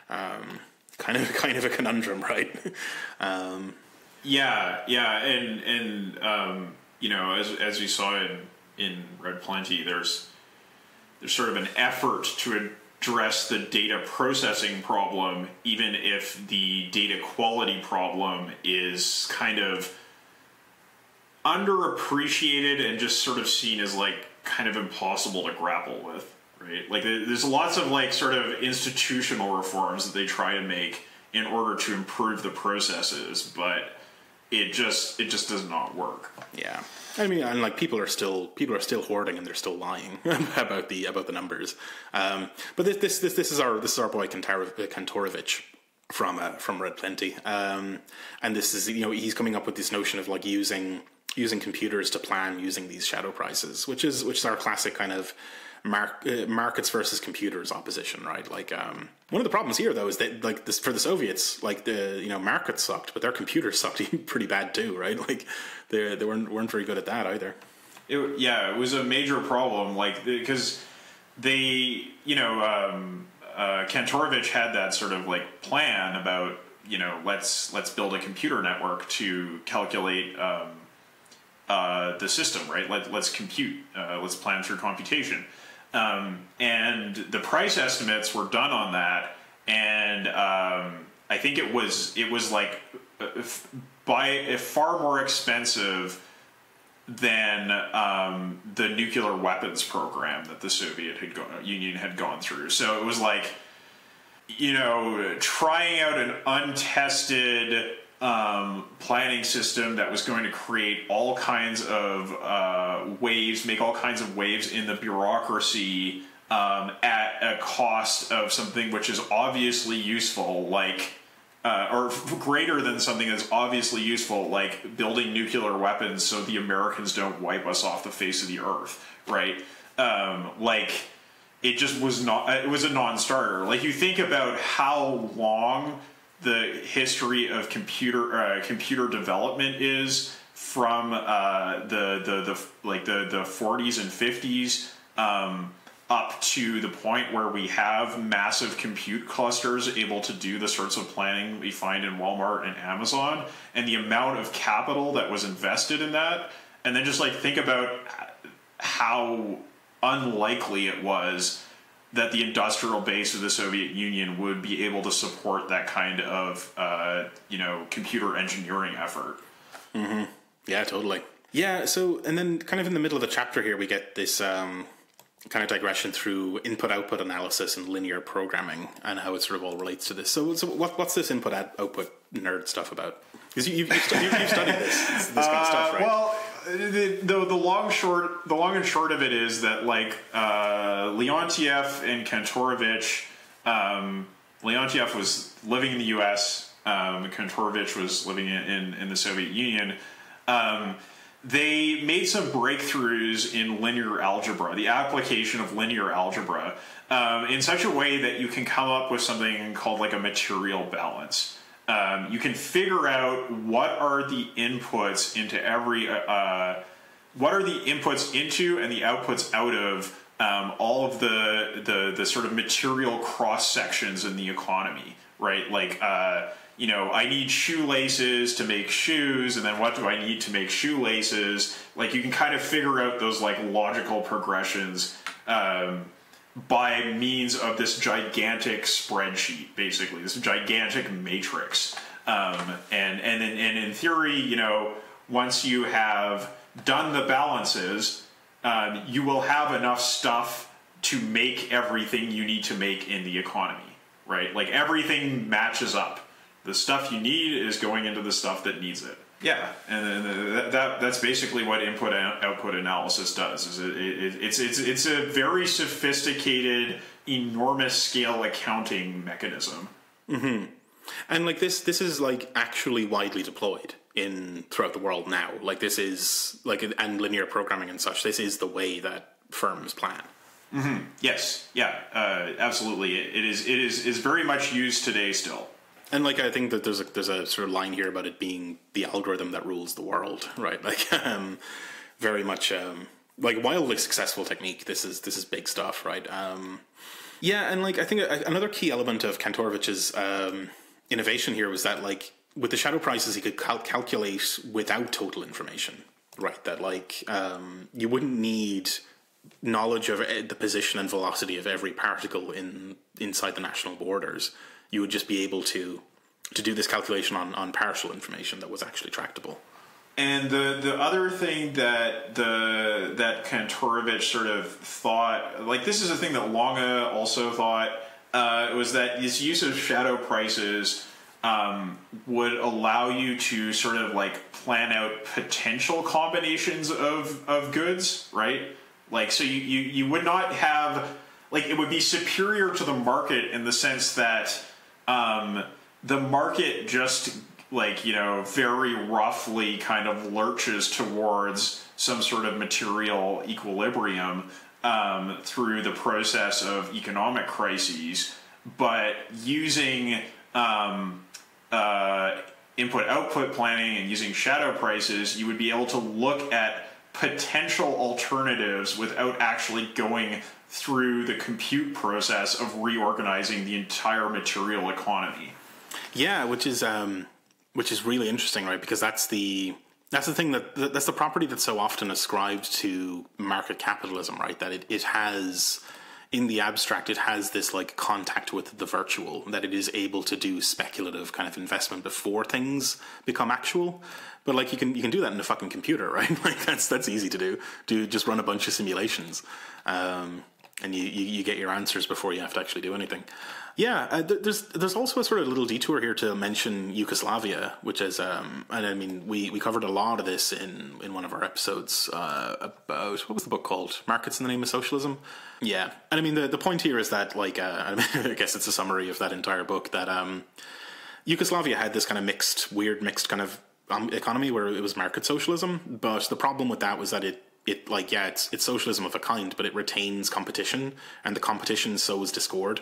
Kind of a conundrum, right? Yeah, and you know, as we saw in Red Plenty, there's sort of an effort to address the data processing problem, even if the data quality problem is kind of underappreciated and just sort of seen as like kind of impossible to grapple with, right? Like there's lots of like sort of institutional reforms that they try to make in order to improve the processes, but it just does not work. Yeah. I mean, and like people are still hoarding, and they're still lying about the numbers. But this is our boy Kantorovich from Red Plenty, and this is, you know, he's coming up with this notion of like using computers to plan using these shadow prices, which is our classic kind of markets versus computers opposition, right? Like one of the problems here though is that like this, for the Soviets, like the, you know, markets sucked, but their computers sucked pretty bad too, right? Like they weren't very good at that either. It was a major problem, like because they, you know, Kantorovich had that sort of like plan about, you know, let's build a computer network to calculate the system, right? Let's compute, let's plan through computation. And the price estimates were done on that, and I think it was like by far more expensive than the nuclear weapons program that the Soviet Union had gone through. So it was like, you know, trying out an untested planning system that was going to create all kinds of waves, make all kinds of waves in the bureaucracy at a cost of something which is obviously useful, like or greater than something that's obviously useful, like building nuclear weapons so the Americans don't wipe us off the face of the earth, right? Like it just was not. It was a non-starter. Like you think about how long the history of computer development is from the 40s and 50s up to the point where we have massive compute clusters able to do the sorts of planning we find in Walmart and Amazon, and the amount of capital that was invested in that, and then just like think about how unlikely it was that the industrial base of the Soviet Union would be able to support that kind of, computer engineering effort. Mm-hmm. Yeah, totally. Yeah, so, and then kind of in the middle of the chapter here, we get this kind of digression through input-output analysis and linear programming and how it sort of all relates to this. So what's this input-output nerd stuff about? Because you've studied this kind of stuff, right? Well, the long and short of it is that like Leontiev and Kantorovich, Leontiev was living in the U.S. Kantorovich was living in the Soviet Union. They made some breakthroughs in linear algebra, the application of linear algebra, in such a way that you can come up with something called like a material balance. You can figure out what are the inputs into every, what are the inputs into and the outputs out of all of the sort of material cross sections in the economy, right? Like, I need shoelaces to make shoes, and then what do I need to make shoelaces? Like, you can kind of figure out those like logical progressions by means of this gigantic spreadsheet, basically, this gigantic matrix. And in theory, you know, once you have done the balances, you will have enough stuff to make everything you need to make in the economy, right? Like everything matches up. The stuff you need is going into the stuff that needs it. Yeah, and that's basically what input and output analysis does. It's a very sophisticated, enormous scale accounting mechanism. Mm-hmm. And like this is like actually widely deployed throughout the world now. Like this is like, and linear programming and such. This is the way that firms plan. Mm-hmm. Yes, yeah, absolutely. It is very much used today still. And like I think that there's a sort of line here about it being the algorithm that rules the world, right? Like very much like wildly successful technique. This is big stuff, right? Yeah, and like I think another key element of Kantorowicz's innovation here was that like with the shadow prices he could calculate without total information, right? That like you wouldn't need knowledge of the position and velocity of every particle inside the national borders. You would just be able to do this calculation on partial information that was actually tractable. And the other thing that Kantorowicz sort of thought, like this is a thing that Lange also thought, was that this use of shadow prices would allow you to sort of like plan out potential combinations of goods, right? Like, so you would not have, like, it would be superior to the market in the sense that the market just, like, you know, very roughly kind of lurches towards some sort of material equilibrium through the process of economic crises, but using input-output planning and using shadow prices, you would be able to look at potential alternatives without actually going through the compute process of reorganizing the entire material economy. Yeah, which is really interesting, right? Because that's the thing that's the property that's so often ascribed to market capitalism, right? That it has, in the abstract, it has this like contact with the virtual, that it is able to do speculative kind of investment before things become actual. But like you can do that in a fucking computer, right? Like that's easy to do. Just run a bunch of simulations, and you get your answers before you have to actually do anything. Yeah, there's also a sort of little detour here to mention Yugoslavia, which is and I mean we covered a lot of this in one of our episodes about, what was the book called? Markets in the Name of Socialism. Yeah, and I mean the point here is that like I guess it's a summary of that entire book, that Yugoslavia had this kind of mixed kind of economy where it was market socialism, but the problem with that was that it's socialism of a kind, but it retains competition, and the competition sows discord,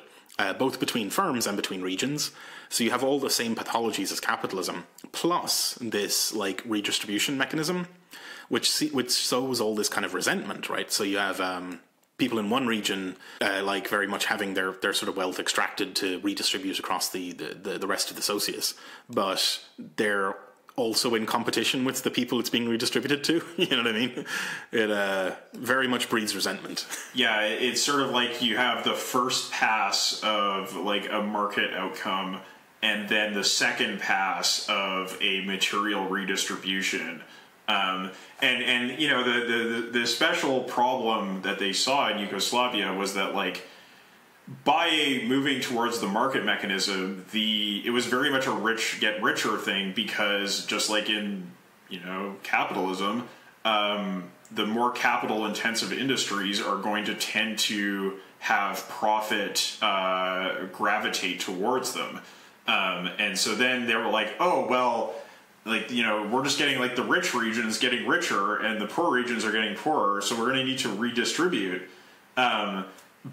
both between firms and between regions. So you have all the same pathologies as capitalism, plus this like redistribution mechanism, which sows all this kind of resentment, right? So you have people in one region like very much having their sort of wealth extracted to redistribute across the rest of the socius, but they're also in competition with the people it's being redistributed to. You know what I mean? It very much breeds resentment. Yeah, it's sort of like you have the first pass of like a market outcome, and then the second pass of a material redistribution. And you know the special problem that they saw in Yugoslavia was that like, by moving towards the market mechanism, it was very much a rich get richer thing, because just like in, you know, capitalism, the more capital intensive industries are going to tend to have profit gravitate towards them. And so then they were like, oh, well, like, you know, we're just getting like the rich regions getting richer and the poor regions are getting poorer, so we're going to need to redistribute.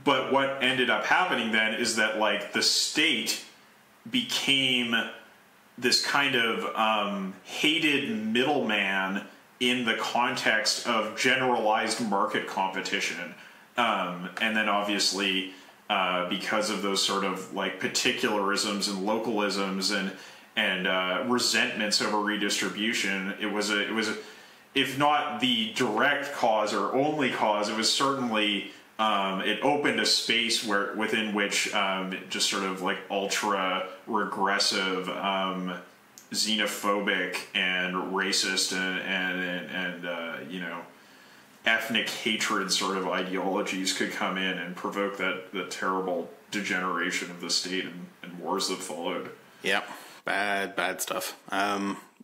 But what ended up happening then is that like the state became this kind of hated middleman in the context of generalized market competition. And then obviously because of those sort of like particularisms and localisms and resentments over redistribution, it was if not the direct cause or only cause, it was certainly it opened a space within which just sort of like ultra regressive xenophobic and racist and ethnic hatred sort of ideologies could come in and provoke the terrible degeneration of the state and wars that followed. Yeah, bad stuff.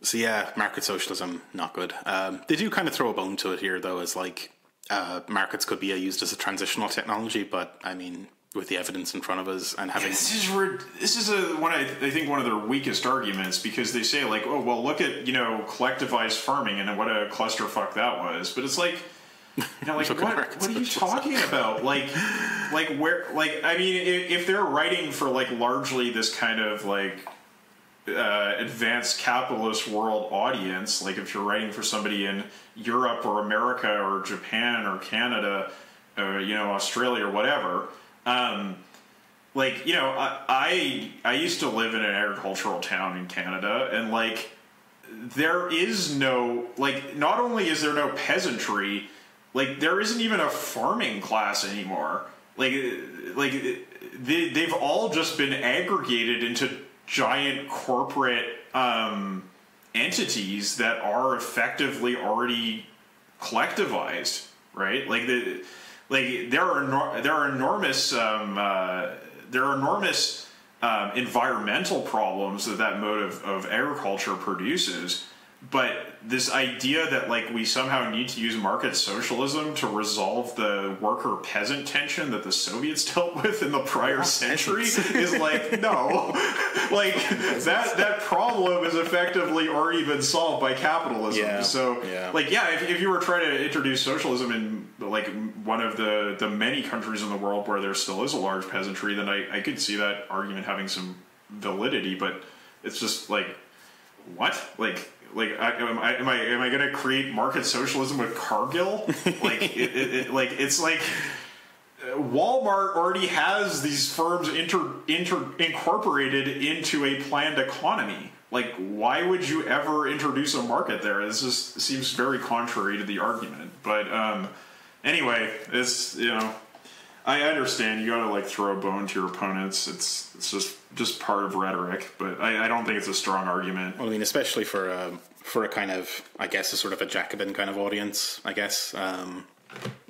So yeah, market socialism, not good. They do kind of throw a bone to it here, though, as like markets could be used as a transitional technology, but I mean, with the evidence in front of us and having... This is I think one of their weakest arguments, because they say like, oh, well, look at, collectivized farming and what a clusterfuck that was. But it's like, like what are you talking about? Like where, like, I mean, if they're writing for like largely this kind of like advanced capitalist world audience, like if you're writing for somebody in Europe or America or Japan or Canada, Australia or whatever, I used to live in an agricultural town in Canada, and like there is no, like, not only is there no peasantry, like there isn't even a farming class anymore. They've all just been aggregated into giant corporate entities that are effectively already collectivized, right? There are enormous environmental problems that mode of agriculture produces, but this idea that like we somehow need to use market socialism to resolve the worker peasant tension that the Soviets dealt with in the prior century is like, no, like that problem is effectively already been solved by capitalism. Yeah. So if you were trying to introduce socialism in like one of the many countries in the world where there still is a large peasantry, then I could see that argument having some validity. But it's just like, what? Am I going to create market socialism with Cargill? It's like Walmart already has these firms incorporated into a planned economy. Like, why would you ever introduce a market there? This just seems very contrary to the argument. But anyway, it's I understand you got to like throw a bone to your opponents. It's just part of rhetoric, but I don't think it's a strong argument. Well, I mean, especially for a kind of, I guess, a sort of a Jacobin kind of audience, I guess. Fuck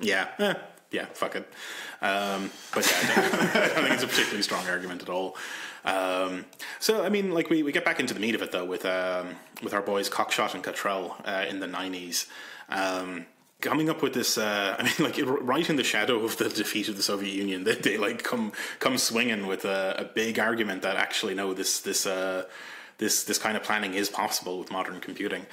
it. But yeah, I don't think it's a particularly strong argument at all. So I mean, like we get back into the meat of it though with our boys Cockshott and Cottrell in the 90s. Coming up with this, right in the shadow of the defeat of the Soviet Union, they like come swinging with a big argument that actually no, this kind of planning is possible with modern computing.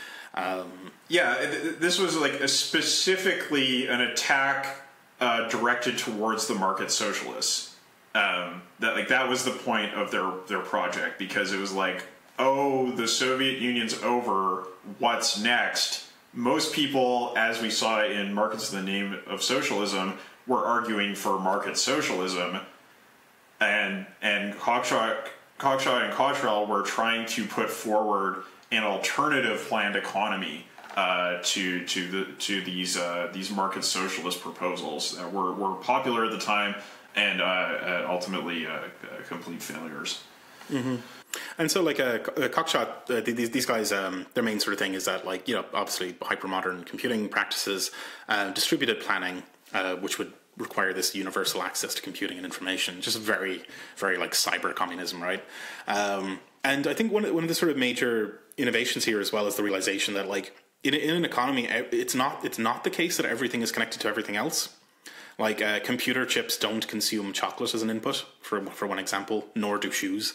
This was like specifically an attack directed towards the market socialists. That was the point of their project, because it was like, oh, the Soviet Union's over, what's next? Most people, as we saw in Markets in the Name of Socialism, were arguing for market socialism, and Cockshott and Cottrell were trying to put forward an alternative planned economy to these market socialist proposals that were popular at the time and ultimately complete failures. Mm-hmm. And so, like, Cockshott, these guys, their main sort of thing is that, like, obviously hypermodern computing practices, distributed planning, which would require this universal access to computing and information, just very, very like cyber communism, right? And I think one of the sort of major innovations here as well is the realization that, like, in an economy, it's not the case that everything is connected to everything else. Like, computer chips don't consume chocolate as an input, for one example, nor do shoes,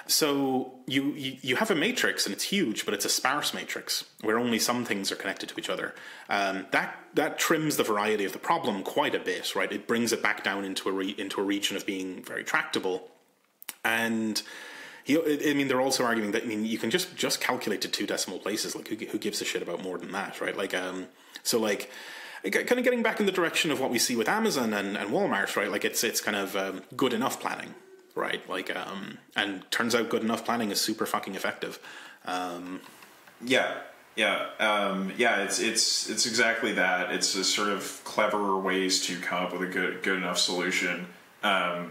So you have a matrix, and it's huge, but it's a sparse matrix where only some things are connected to each other. That trims the variety of the problem quite a bit, right? It brings it back down into a region of being very tractable. And they're also arguing that you can just calculate to 2 decimal places. Like, who gives a shit about more than that, right? Like, kind of getting back in the direction of what we see with Amazon and Walmart, right? Like, it's kind of good enough planning. Right, like, and turns out good enough planning is super fucking effective. It's exactly that. It's a sort of cleverer ways to come up with a good enough solution. They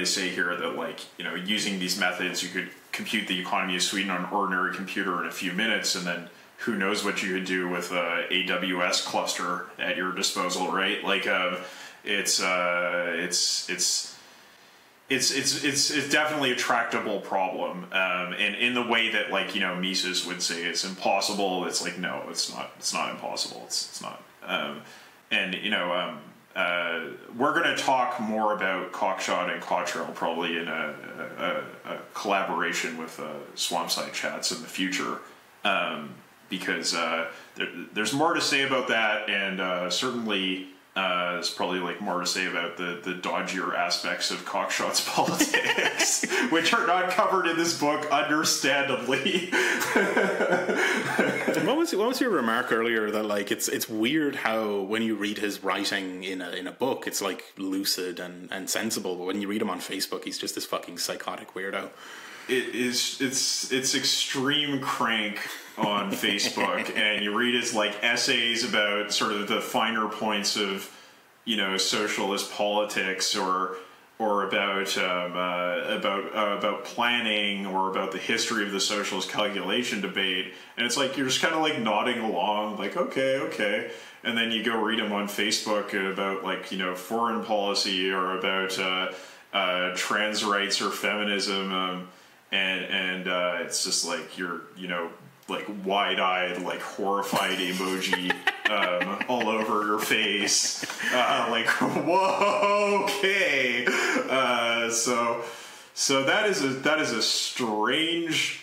say here that, like, using these methods, you could compute the economy of Sweden on an ordinary computer in a few minutes, and then who knows what you could do with a AWS cluster at your disposal, right? Like, it's definitely a tractable problem, and in the way that, like, Mises would say it's impossible. It's like, no, it's not. It's not impossible. It's not. We're going to talk more about Cockshot and Cottrell probably in a collaboration with Swampside Chats in the future, because there's more to say about that, and certainly there's probably like more to say about the dodgier aspects of Cockshot's politics, which are not covered in this book, understandably. What was your remark earlier that, like, it's weird how when you read his writing in a book, it's like lucid and sensible, but when you read him on Facebook, he's just this fucking psychotic weirdo. It's extreme crank on Facebook, and you read his like essays about sort of the finer points of socialist politics, or about planning, or about the history of the socialist calculation debate, and it's like you're just kind of like nodding along, like okay, and then you go read him on Facebook about like foreign policy, or about trans rights or feminism, and it's just like you're like wide-eyed, like horrified emoji all over your face, like whoa, okay. So that is a strange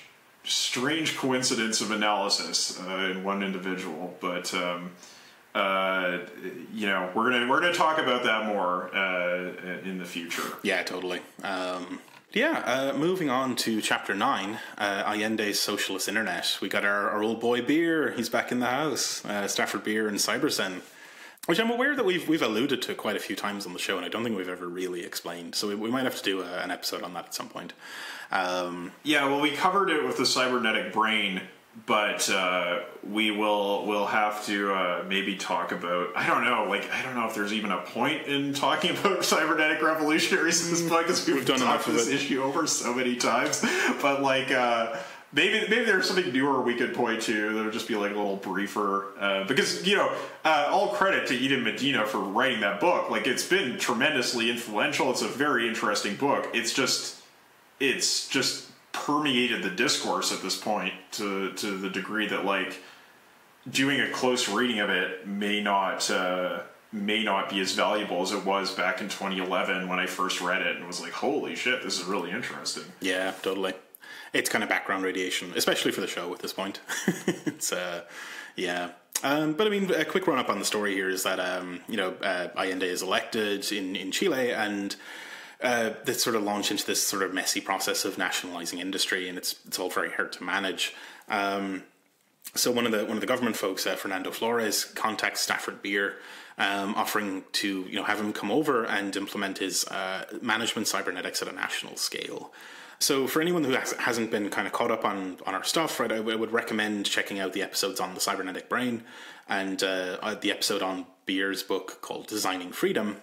coincidence of analysis in one individual, but we're gonna talk about that more in the future. Yeah, totally. Moving on to Chapter 9, Allende's Socialist Internet. We got our old boy Beer. He's back in the house. Stafford Beer and Cybersyn, which I'm aware that we've alluded to quite a few times on the show, and I don't think we've ever really explained. So we might have to do an episode on that at some point. We covered it with the cybernetic brain, but we'll have to maybe talk about, I don't know if there's even a point in talking about cybernetic revolutionaries in this book, because we've done talked this issue over so many times, but like maybe there's something newer we could point to that would just be like a little briefer, because all credit to Eden Medina for writing that book. Like, it's been tremendously influential. It's a very interesting book. It's just permeated the discourse at this point to the degree that, like, doing a close reading of it may not be as valuable as it was back in 2011 when I first read it and was like, holy shit, this is really interesting. Yeah, totally. It's kind of background radiation, especially for the show at this point. It's but I mean, a quick run up on the story here is that Allende is elected in Chile, and that sort of launch into this sort of messy process of nationalizing industry, and it's all very hard to manage. So one of the government folks, Fernando Flores, contacts Stafford Beer, offering to have him come over and implement his management cybernetics at a national scale. So for anyone who hasn't been kind of caught up on our stuff, right, I would recommend checking out the episodes on the cybernetic brain and the episode on Beer's book called Designing Freedom.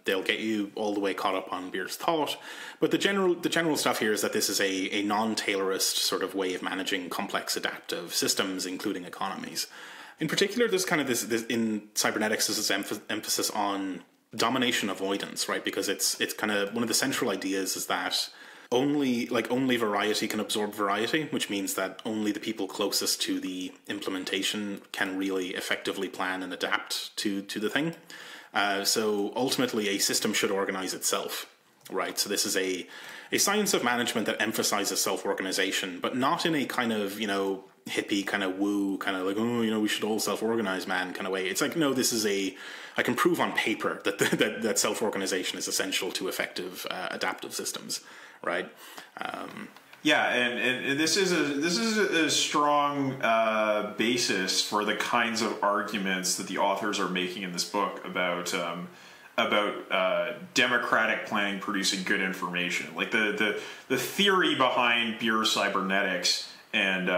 They'll get you all the way caught up on Beer's thought. But the general stuff here is that this is a non-Taylorist sort of way of managing complex adaptive systems, including economies. In particular, there's kind of this in cybernetics, there's this emphasis on domination avoidance, right? Because it's kind of one of the central ideas is that only variety can absorb variety, which means that only the people closest to the implementation can really effectively plan and adapt to the thing. So ultimately, a system should organize itself, right? So this is a science of management that emphasizes self-organization, but not in a kind of, hippie kind of woo, kind of like, we should all self-organize, man, kind of way. It's like, no, this is I can prove on paper that self-organization is essential to effective adaptive systems. Right. And this is a strong basis for the kinds of arguments that the authors are making in this book about democratic planning producing good information. Like the theory behind Beer cybernetics and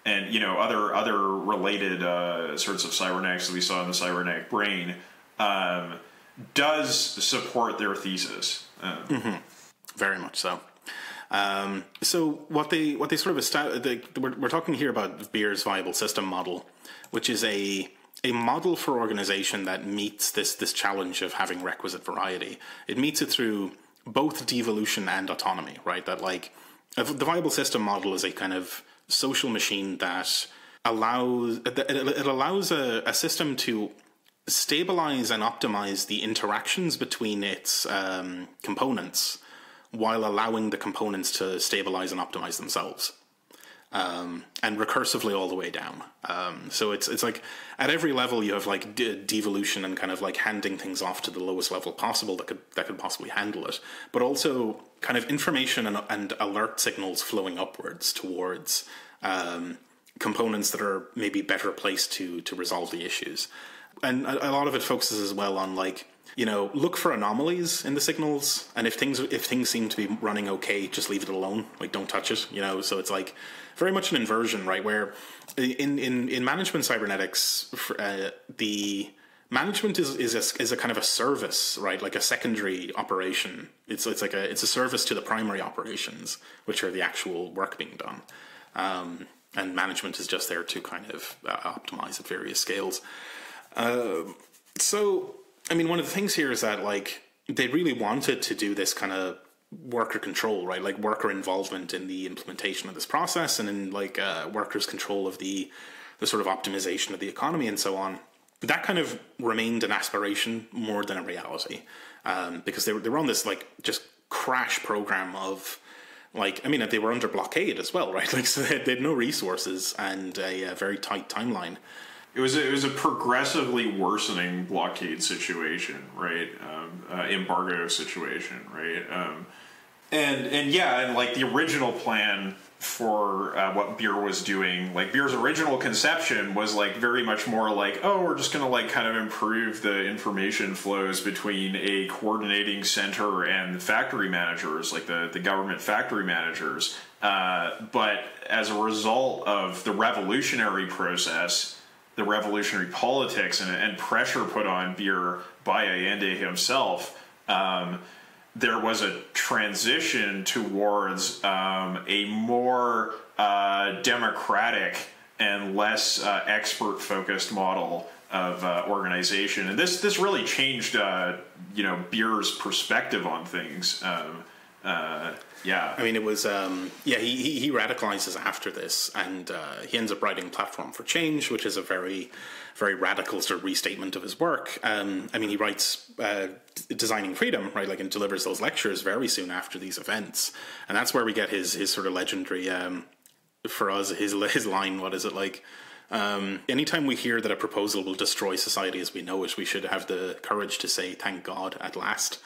other related sorts of cybernetics that we saw in the cybernetic brain does support their thesis. Very much so. So what they sort of we're talking here about Beer's viable system model, which is a model for organization that meets this challenge of having requisite variety. It meets it through both devolution and autonomy, right? That like the viable system model is a kind of social machine that allows a system to stabilize and optimize the interactions between its components while allowing the components to stabilize and optimize themselves. And recursively all the way down. So it's like at every level you have like devolution and kind of like handing things off to the lowest level possible that could possibly handle it, but also kind of information and alert signals flowing upwards towards components that are maybe better placed to resolve the issues. And a lot of it focuses as well on like, you know, look for anomalies in the signals, and if things seem to be running okay, just leave it alone. Like, don't touch it. You know, so it's like very much an inversion, right? Where in management cybernetics, the management is a kind of a service, right? Like a secondary operation. It's a service to the primary operations, which are the actual work being done. And management is just there to kind of optimize at various scales. So, I mean, one of the things here is that, like, they really wanted to do this kind of worker control, right? Like, worker involvement in the implementation of this process and in, like, workers' control of the sort of optimization of the economy and so on. But that kind of remained an aspiration more than a reality, because they were on this, like, just crash program of, like, I mean, they were under blockade as well, right? Like, so they had no resources and a very tight timeline. It was a progressively worsening blockade situation, right? Embargo situation, right? And like the original plan for what Beer was doing, like Beer's original conception was like very much more like, oh, we're just going to like kind of improve the information flows between a coordinating center and factory managers, like the government factory managers. But as a result of the revolutionary process, the revolutionary politics and pressure put on Beer by Allende himself, there was a transition towards a more democratic and less expert-focused model of organization, and this really changed, Beer's perspective on things. Yeah, I mean, it was he radicalizes after this, and he ends up writing Platform for Change, which is a very, very radical sort of restatement of his work. I mean, he writes Designing Freedom, right, like, and delivers those lectures very soon after these events, and that's where we get his sort of legendary, for us, his line. What is it like? Anytime we hear that a proposal will destroy society as we know it, we should have the courage to say, "Thank God, at last."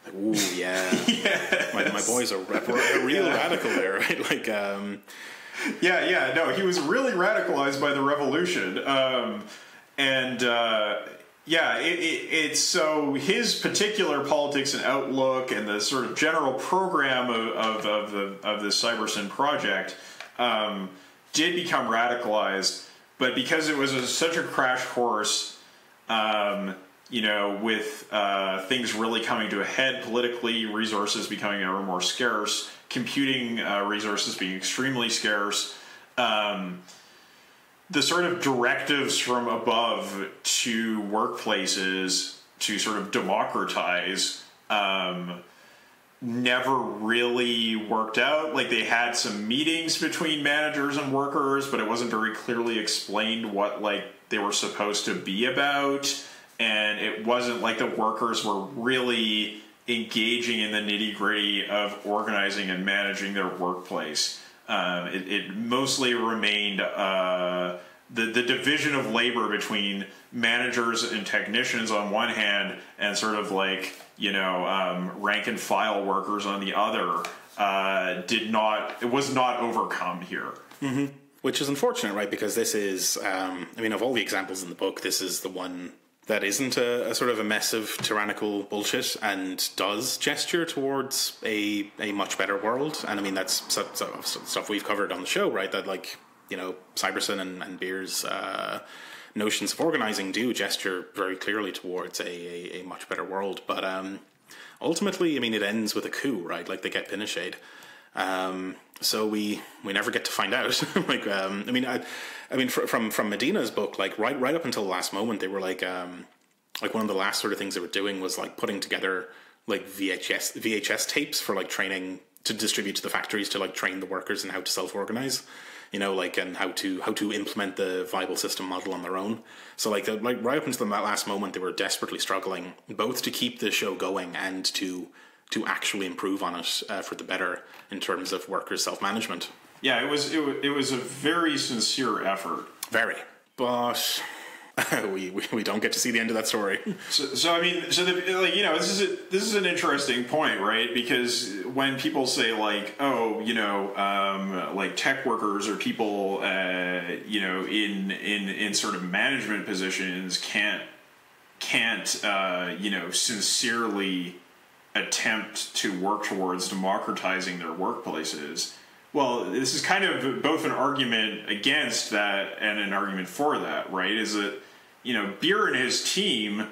Like, ooh, yeah. Yes. My boys are a real radical there, right? Like, no, he was really radicalized by the revolution. It's so his particular politics and outlook and the sort of general program of the CyberSyn project did become radicalized, but because it was such a crash course, with things really coming to a head politically, resources becoming ever more scarce, computing resources being extremely scarce, the sort of directives from above to workplaces to sort of democratize never really worked out. Like, they had some meetings between managers and workers, but it wasn't very clearly explained what, like, they were supposed to be about. And it wasn't like the workers were really engaging in the nitty-gritty of organizing and managing their workplace. It mostly remained the division of labor between managers and technicians on one hand and sort of like, rank and file workers on the other it was not overcome here. Mm-hmm. Which is unfortunate, right? Because this is, of all the examples in the book, this is the one that isn't a sort of a mess of tyrannical bullshit and does gesture towards a much better world. And I mean, that's stuff we've covered on the show, right? That, like, CyberSyn and Beer's notions of organizing do gesture very clearly towards a much better world. But ultimately, I mean, it ends with a coup, right? Like, they get Pinochet. So we never get to find out. Like, from Medina's book, like right up until the last moment, they were like one of the last sort of things they were doing was like putting together like VHS tapes for like training to distribute to the factories to like train the workers in how to self-organize, like, and how to implement the viable system model on their own. So like right up until that last moment, they were desperately struggling both to keep the show going and to actually improve on it for the better in terms of workers' self-management. Yeah, it was a very sincere effort. Very, but we don't get to see the end of that story. So I mean, this is an interesting point, right? Because when people say like, oh, like tech workers or people, in sort of management positions can't sincerely attempt to work towards democratizing their workplaces. Well, this is kind of both an argument against that and an argument for that, right? Is that, Beer and his team,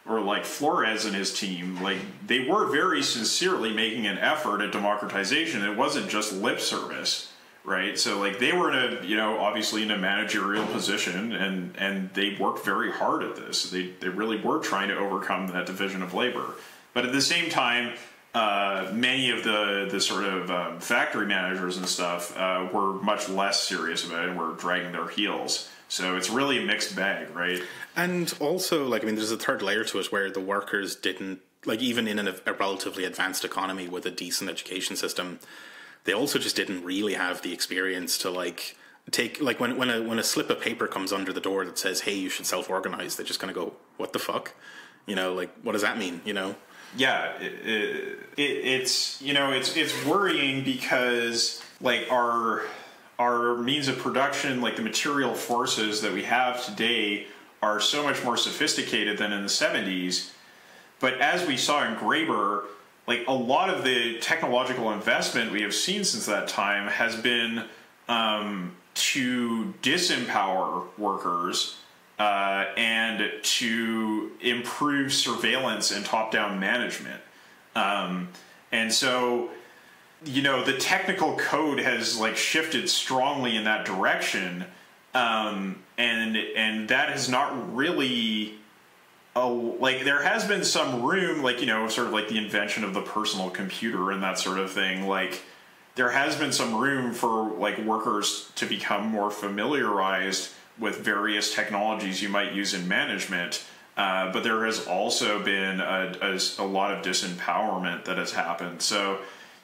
or like Flores and his team, like they were very sincerely making an effort at democratization. It wasn't just lip service, right? So like they were obviously in a managerial position and they worked very hard at this. They really were trying to overcome that division of labor. But at the same time, many of the sort of factory managers and stuff were much less serious about it and were dragging their heels. So it's really a mixed bag, right? And also, there's a third layer to it where the workers didn't, even in a relatively advanced economy with a decent education system, they also just didn't really have the experience to take, when a slip of paper comes under the door that says, hey, you should self-organize, they're just going to go, what the fuck? What does that mean, Yeah, it's worrying because our means of production, like the material forces that we have today, are so much more sophisticated than in the 70s. But as we saw in Graeber, a lot of the technological investment we have seen since that time has been to disempower workers and to improve surveillance and top-down management. And so, the technical code has shifted strongly in that direction, and that has not really, there has been some room, sort of the invention of the personal computer and that sort of thing. There has been some room for workers to become more familiarized with various technologies you might use in management, but there has also been a lot of disempowerment that has happened. So,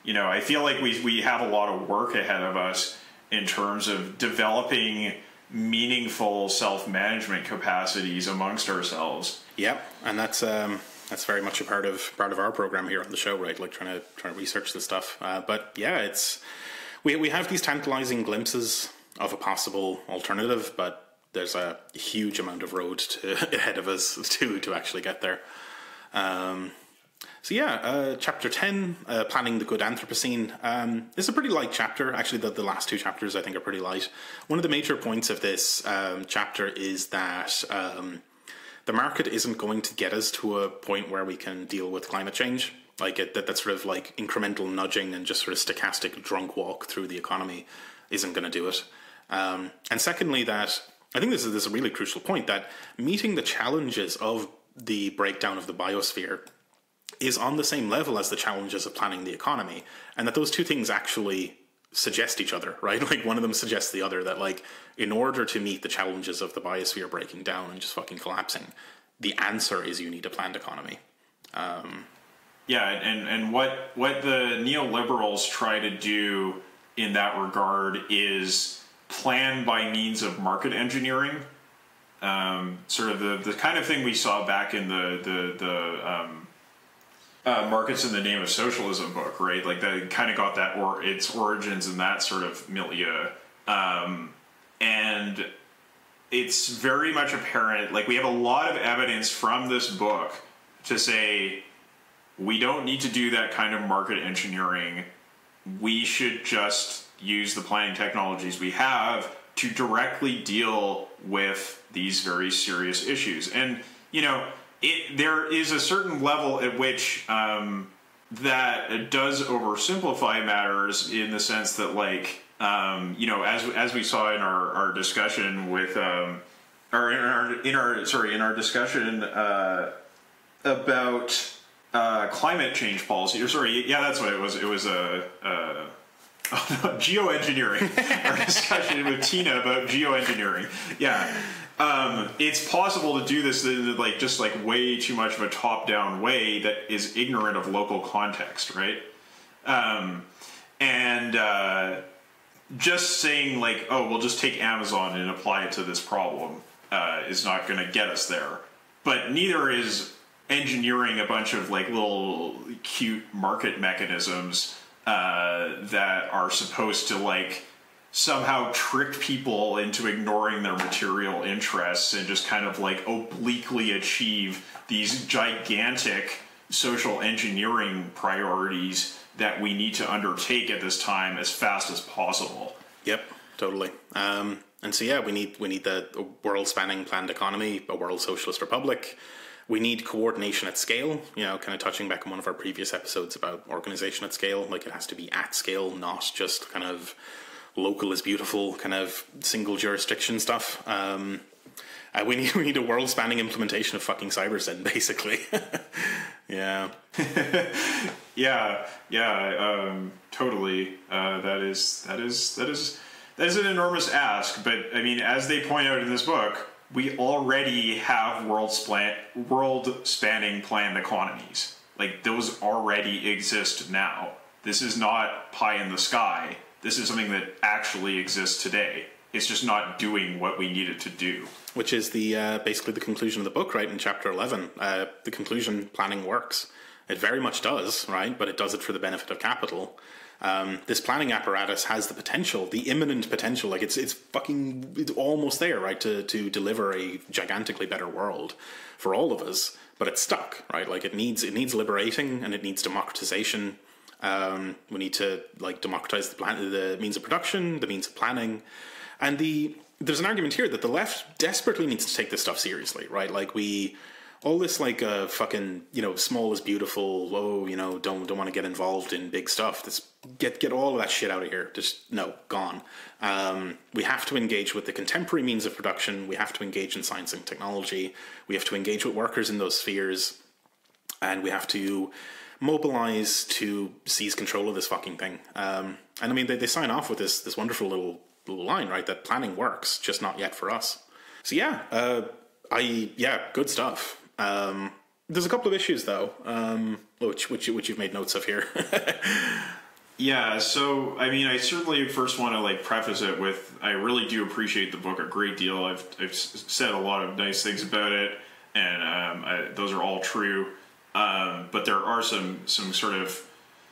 I feel like we have a lot of work ahead of us in terms of developing meaningful self-management capacities amongst ourselves. Yep, and that's very much a part of our program here on the show, right? Trying to research this stuff. But yeah, we have these tantalizing glimpses of a possible alternative, but there's a huge amount of road ahead of us to actually get there. Chapter 10, Planning the Good Anthropocene, is a pretty light chapter. Actually, the last two chapters I think are pretty light. One of the major points of this chapter is that the market isn't going to get us to a point where we can deal with climate change. That sort of incremental nudging and just sort of stochastic drunk walk through the economy isn't going to do it. And secondly, that I think this is a really crucial point, that meeting the challenges of the breakdown of the biosphere is on the same level as the challenges of planning the economy, and that those two things actually suggest each other, right? One of them suggests the other, that in order to meet the challenges of the biosphere breaking down and just fucking collapsing, the answer is you need a planned economy. And what the neoliberals try to do in that regard is plan by means of market engineering, sort of the kind of thing we saw back in the Markets in the Name of Socialism book, right? That kind of got that its origins in that sort of milieu, and it's very much apparent. We have a lot of evidence from this book to say we don't need to do that kind of market engineering. We should just use the planning technologies we have to directly deal with these very serious issues. And, there is a certain level at which that does oversimplify matters in the sense that, like, you know, as we saw in our discussion with, or in our discussion about climate change policy. Or sorry, yeah, that's what it was. It was geoengineering. Our discussion with Tina about geoengineering. Yeah. It's possible to do this in like just like way too much of a top-down way that is ignorant of local context, right? Just saying like, oh, we'll just take Amazon and apply it to this problem is not going to get us there. But neither is engineering a bunch of like little cute market mechanisms that are supposed to like somehow trick people into ignoring their material interests and just kind of like obliquely achieve these gigantic social engineering priorities that we need to undertake at this time as fast as possible. Yep, totally. And so, yeah, we need the world-spanning planned economy, a world socialist republic. We need coordination at scale, you know, kind of touching back on one of our previous episodes about organization at scale. Like, it has to be at scale, not just kind of local is beautiful, kind of single jurisdiction stuff. We need a world-spanning implementation of fucking CyberSyn, basically. Yeah. Yeah, totally. That is an enormous ask, but I mean, as they point out in this book, we already have world-spanning planned economies. Like, those already exist now. This is not pie in the sky. This is something that actually exists today. It's just not doing what we need it to do. Which is the basically the conclusion of the book, right? In chapter 11, the conclusion: planning works. It very much does, right? But it does it for the benefit of capital. This planning apparatus has the potential, the imminent potential, like it's almost there, right? To deliver a gigantically better world for all of us, but it's stuck, right? Like it needs liberating and it needs democratization. We need to like democratize the means of production, the means of planning, and there's an argument here that the left desperately needs to take this stuff seriously, right? Like all this like fucking, you know, small is beautiful. Oh, you know, don't want to get involved in big stuff. This get all of that shit out of here. Just no, gone. We have to engage with the contemporary means of production. We have to engage in science and technology. We have to engage with workers in those spheres, and we have to mobilize to seize control of this fucking thing. And I mean, they sign off with this wonderful little line, right? That planning works, just not yet for us. So yeah, good stuff. There's a couple of issues though, which you've made notes of here. Yeah, so I mean, I certainly first want to like preface it with I really do appreciate the book a great deal. I've said a lot of nice things about it, and those are all true. But there are some sort of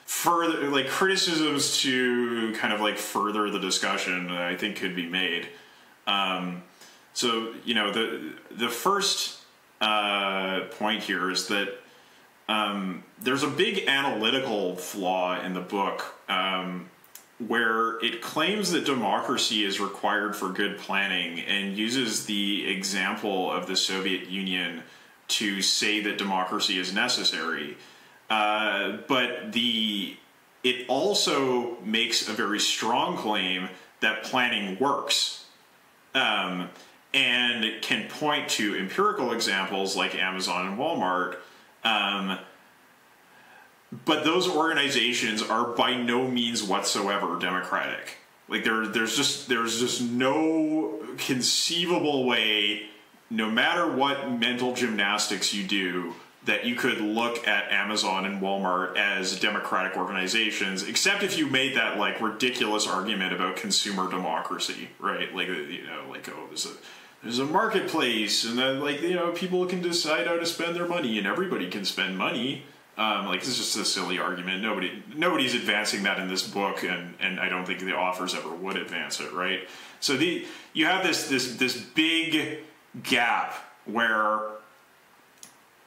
further like criticisms to kind of like further the discussion that I think could be made. So you know, the first point here is that there's a big analytical flaw in the book where it claims that democracy is required for good planning and uses the example of the Soviet Union to say that democracy is necessary. But it also makes a very strong claim that planning works. And can point to empirical examples like Amazon and Walmart. But those organizations are by no means whatsoever democratic. Like there's just no conceivable way, no matter what mental gymnastics you do, that you could look at Amazon and Walmart as democratic organizations, except if you made that like ridiculous argument about consumer democracy, right? Like, you know, like, oh, there's a marketplace, and then like, you know, people can decide how to spend their money, and everybody can spend money. Like, this is just a silly argument. Nobody's advancing that in this book, and I don't think the authors ever would advance it, right? So you have this big gap where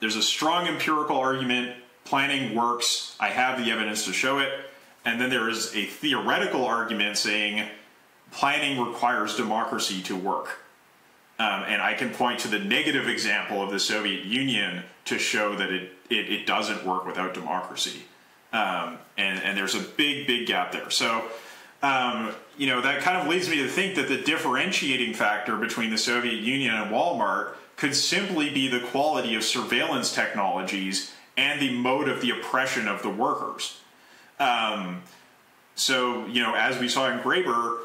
there's a strong empirical argument, planning works, I have the evidence to show it, and then there is a theoretical argument saying planning requires democracy to work. And I can point to the negative example of the Soviet Union to show that it doesn't work without democracy. And there's a big gap there. So, that kind of leads me to think that the differentiating factor between the Soviet Union and Walmart could simply be the quality of surveillance technologies and the mode of the oppression of the workers. So, as we saw in Graeber,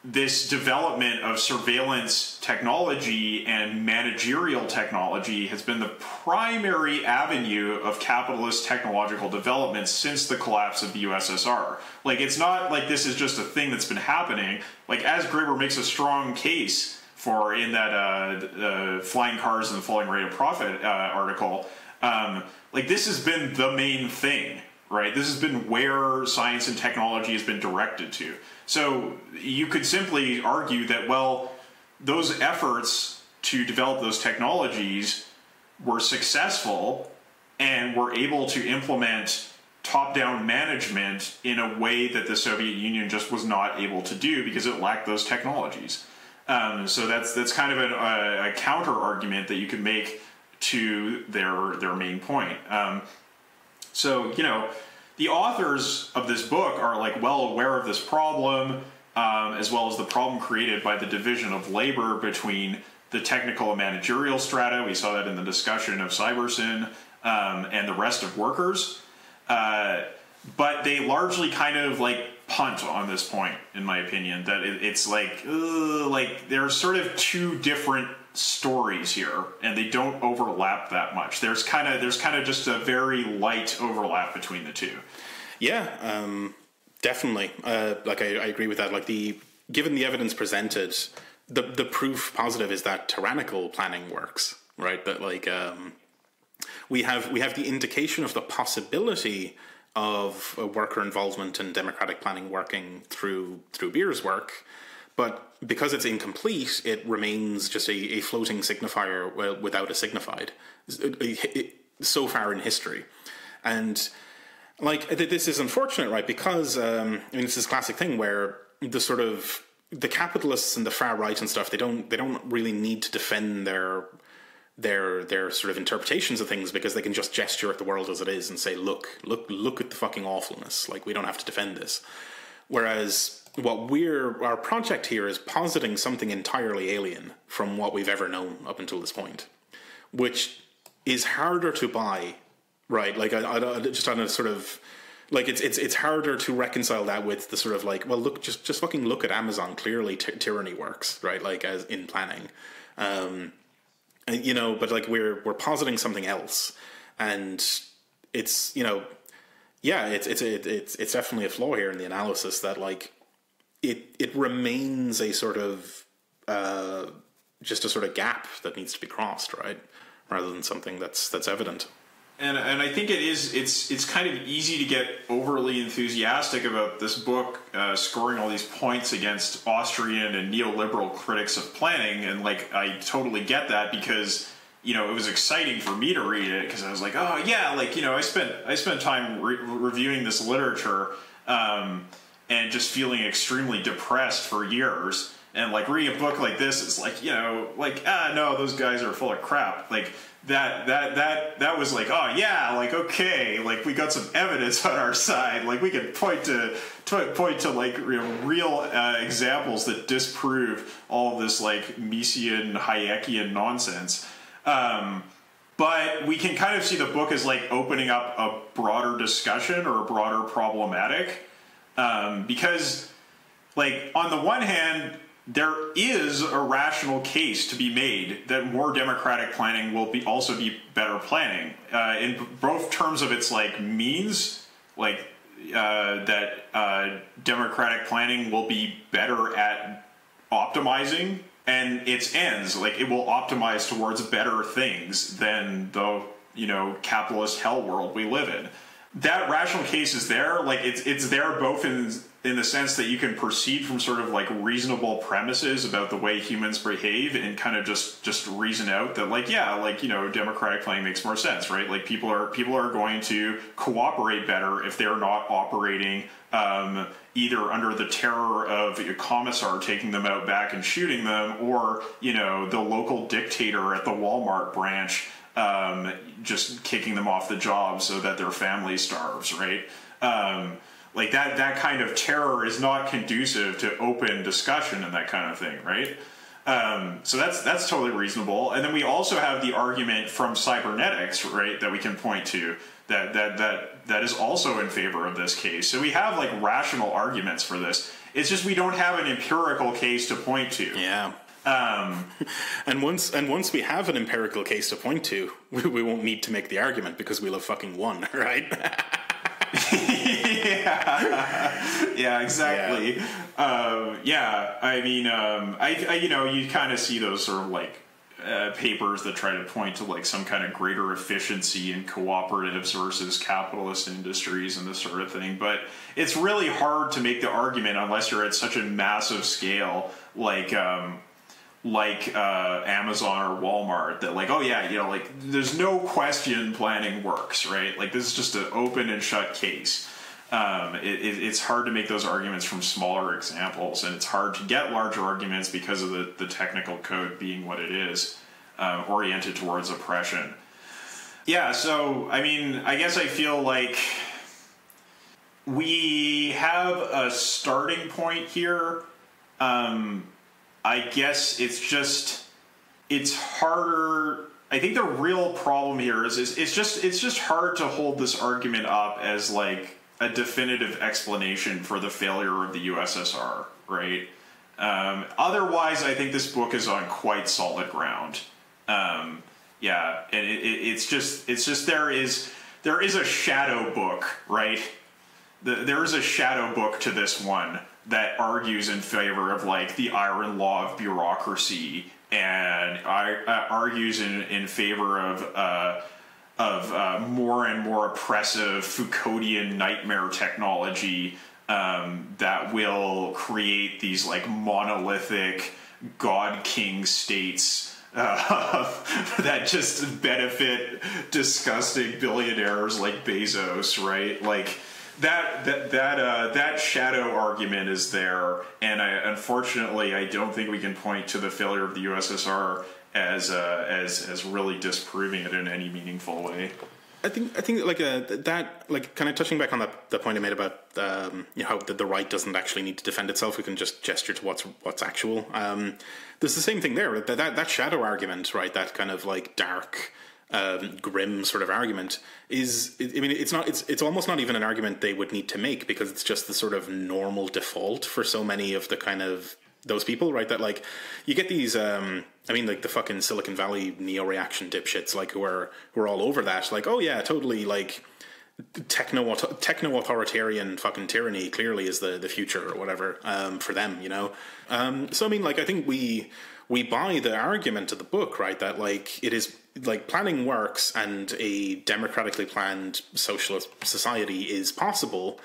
this development of surveillance technology and managerial technology has been the primary avenue of capitalist technological development since the collapse of the USSR. Like, it's not like this is just a thing that's been happening. Like, as Graeber makes a strong case for in that Flying Cars and the Falling Rate of Profit article, like, this has been the main thing, right? This has been where science and technology has been directed to. So you could simply argue that, well, those efforts to develop those technologies were successful and were able to implement top-down management in a way that the Soviet Union just was not able to do because it lacked those technologies. So that's kind of a counter-argument that you could make to their main point. So, the authors of this book are like well aware of this problem, as well as the problem created by the division of labor between the technical and managerial strata. We saw that in the discussion of Cybersyn, and the rest of workers. But they largely kind of like punt on this point, in my opinion, that it's like there's sort of two different stories here, and they don't overlap that much. There's kind of just a very light overlap between the two. Yeah, definitely. Like I agree with that. Like given the evidence presented, the proof positive is that tyrannical planning works, right? That like we have the indication of the possibility of worker involvement and democratic planning working through Beer's work. But because it's incomplete, it remains just a floating signifier without a signified so far in history. And like this is unfortunate, right? Because it's this classic thing where the capitalists and the far right and stuff, they don't really need to defend their sort of interpretations of things, because they can just gesture at the world as it is and say, look at the fucking awfulness. Like, we don't have to defend this. Whereas our project here is positing something entirely alien from what we've ever known up until this point, which is harder to buy, right? Like, I just on a sort of, like, it's harder to reconcile that with the sort of like, well, look, just fucking look at Amazon. Clearly, tyranny works, right? Like, as in planning, but like we're positing something else, and it's it's definitely a flaw here in the analysis that like it remains a sort of just a sort of gap that needs to be crossed, right, rather than something that's evident. And I think it's kind of easy to get overly enthusiastic about this book scoring all these points against Austrian and neoliberal critics of planning, and like I totally get that, because it was exciting for me to read it, because I was like, oh yeah, like I spent time reviewing this literature and just feeling extremely depressed for years, and like reading a book like this, it's like no, those guys are full of crap, like. That was like, oh yeah, like okay, like we got some evidence on our side, like we could point to like real examples that disprove all of this like Misesian Hayekian nonsense. But we can kind of see the book as like opening up a broader discussion or a broader problematic, because like on the one hand, there is a rational case to be made that more democratic planning will also be better planning, in both terms of its like means, like that democratic planning will be better at optimizing, and its ends, like it will optimize towards better things than the capitalist hell world we live in. That rational case is there, like it's there both in the sense that you can proceed from sort of like reasonable premises about the way humans behave and kind of just reason out that like, yeah, like, democratic planning makes more sense, right? Like people are going to cooperate better if they're not operating either under the terror of a commissar taking them out back and shooting them, or, the local dictator at the Walmart branch just kicking them off the job so that their family starves, right? Like that kind of terror is not conducive to open discussion and that kind of thing, right? So that's totally reasonable. And then we also have the argument from cybernetics, right, that we can point to that is also in favor of this case. So we have like rational arguments for this. It's just we don't have an empirical case to point to. Yeah. And once we have an empirical case to point to, we won't need to make the argument because we'll have fucking won, right? Yeah, exactly. I mean, I you kind of see those sort of like papers that try to point to like some kind of greater efficiency in cooperatives versus capitalist industries and this sort of thing. But it's really hard to make the argument unless you're at such a massive scale, like Amazon or Walmart, that like, oh yeah, like there's no question planning works, right? Like this is just an open and shut case. It's hard to make those arguments from smaller examples, and it's hard to get larger arguments because of the technical code being what it is, oriented towards oppression. Yeah, so I mean, I guess I feel like we have a starting point here. I guess it's harder. I think the real problem here is it's just hard to hold this argument up as like a definitive explanation for the failure of the USSR, right? Otherwise, I think this book is on quite solid ground. And it's just there is a shadow book, right? There is a shadow book to this one that argues in favor of like the iron law of bureaucracy, and argues in favor of more and more oppressive Foucauldian nightmare technology that will create these like monolithic god king states that just benefit disgusting billionaires like Bezos, right? Like that shadow argument is there, and unfortunately I don't think we can point to the failure of the USSR as really disproving it in any meaningful way. I think like that, like kind of touching back on the point I made about how the right doesn't actually need to defend itself. We can just gesture to what's actual. There's the same thing there. That shadow argument, right? That kind of like dark, grim sort of argument is. I mean, it's almost not even an argument they would need to make, because it's just the sort of normal default for so many of the kind of those people, right? That like you get these. I mean, like the fucking Silicon Valley neo-reaction dipshits, like who are all over that. Like, oh yeah, totally. Like techno-authoritarian fucking tyranny clearly is the future or whatever for them, you know. So I mean, like I think we buy the argument of the book, right? That like it is like planning works and a democratically planned socialist society is possible,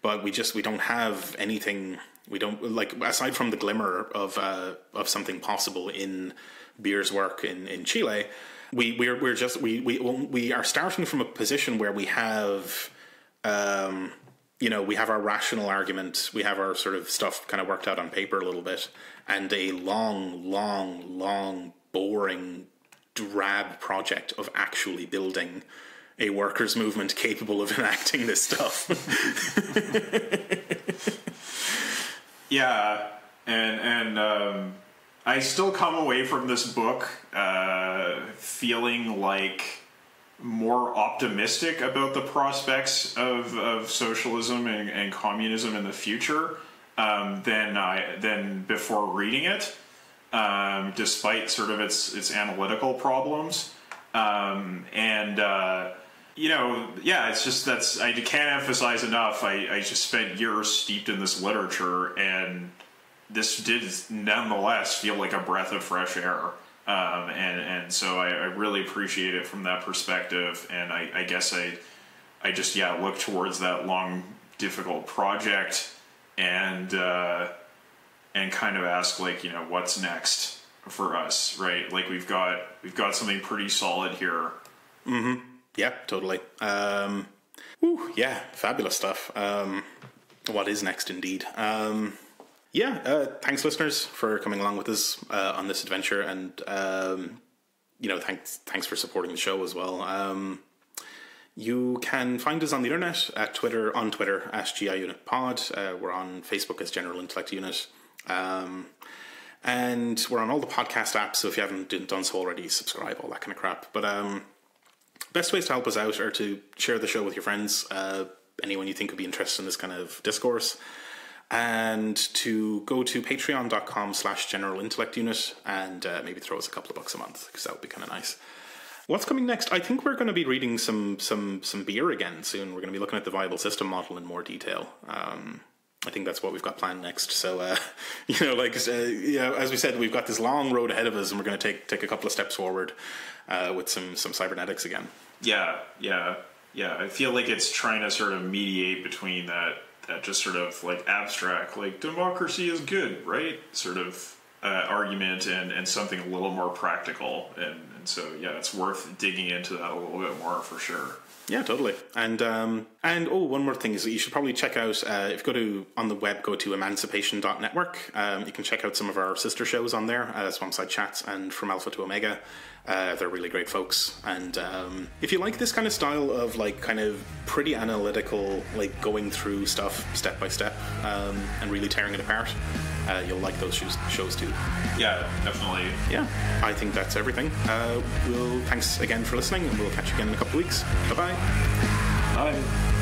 but we don't have anything. We don't, like, aside from the glimmer of something possible in Beer's work in Chile, we are starting from a position where we have, we have our rational argument, we have our sort of stuff kind of worked out on paper a little bit, and a long, boring, drab project of actually building a workers' movement capable of enacting this stuff. Yeah, and I still come away from this book feeling like more optimistic about the prospects of socialism and communism in the future than before reading it, despite sort of its analytical problems. It's just I can't emphasize enough. I just spent years steeped in this literature, and this did nonetheless feel like a breath of fresh air. And so I really appreciate it from that perspective. And I guess I just look towards that long, difficult project and kind of ask, like, what's next for us, right? Like we've got something pretty solid here. Mm-hmm. Yeah, totally. Fabulous stuff. What is next, indeed? Thanks, listeners, for coming along with us on this adventure, and thanks for supporting the show as well. You can find us on the internet at Twitter, as GI Unit Pod. We're on Facebook as General Intellect Unit. And we're on all the podcast apps, so if you haven't done so already, subscribe, all that kind of crap. But best ways to help us out are to share the show with your friends, anyone you think would be interested in this kind of discourse, and to go to patreon.com/General Intellect Unit and maybe throw us a couple of bucks a month, because that would be kind of nice. What's coming next? I think we're going to be reading some beer again soon. We're going to be looking at the viable system model in more detail. I think that's what we've got planned next. So, as we said, we've got this long road ahead of us, and we're going to take a couple of steps forward with some cybernetics again. Yeah. I feel like it's trying to sort of mediate between that just sort of like abstract, like democracy is good, right? Sort of argument and something a little more practical. And so, yeah, it's worth digging into that a little bit more for sure. Yeah, totally. And one more thing is that you should probably check out, if you go to emancipation.network, you can check out some of our sister shows on there, Swampside Chats and From Alpha to Omega. They're really great folks. And if you like this kind of style of like kind of pretty analytical, like going through stuff step by step and really tearing it apart, you'll like those shows too. Yeah, definitely. Yeah, I think that's everything. Thanks again for listening, and we'll catch you again in a couple of weeks. Bye-bye. Bye.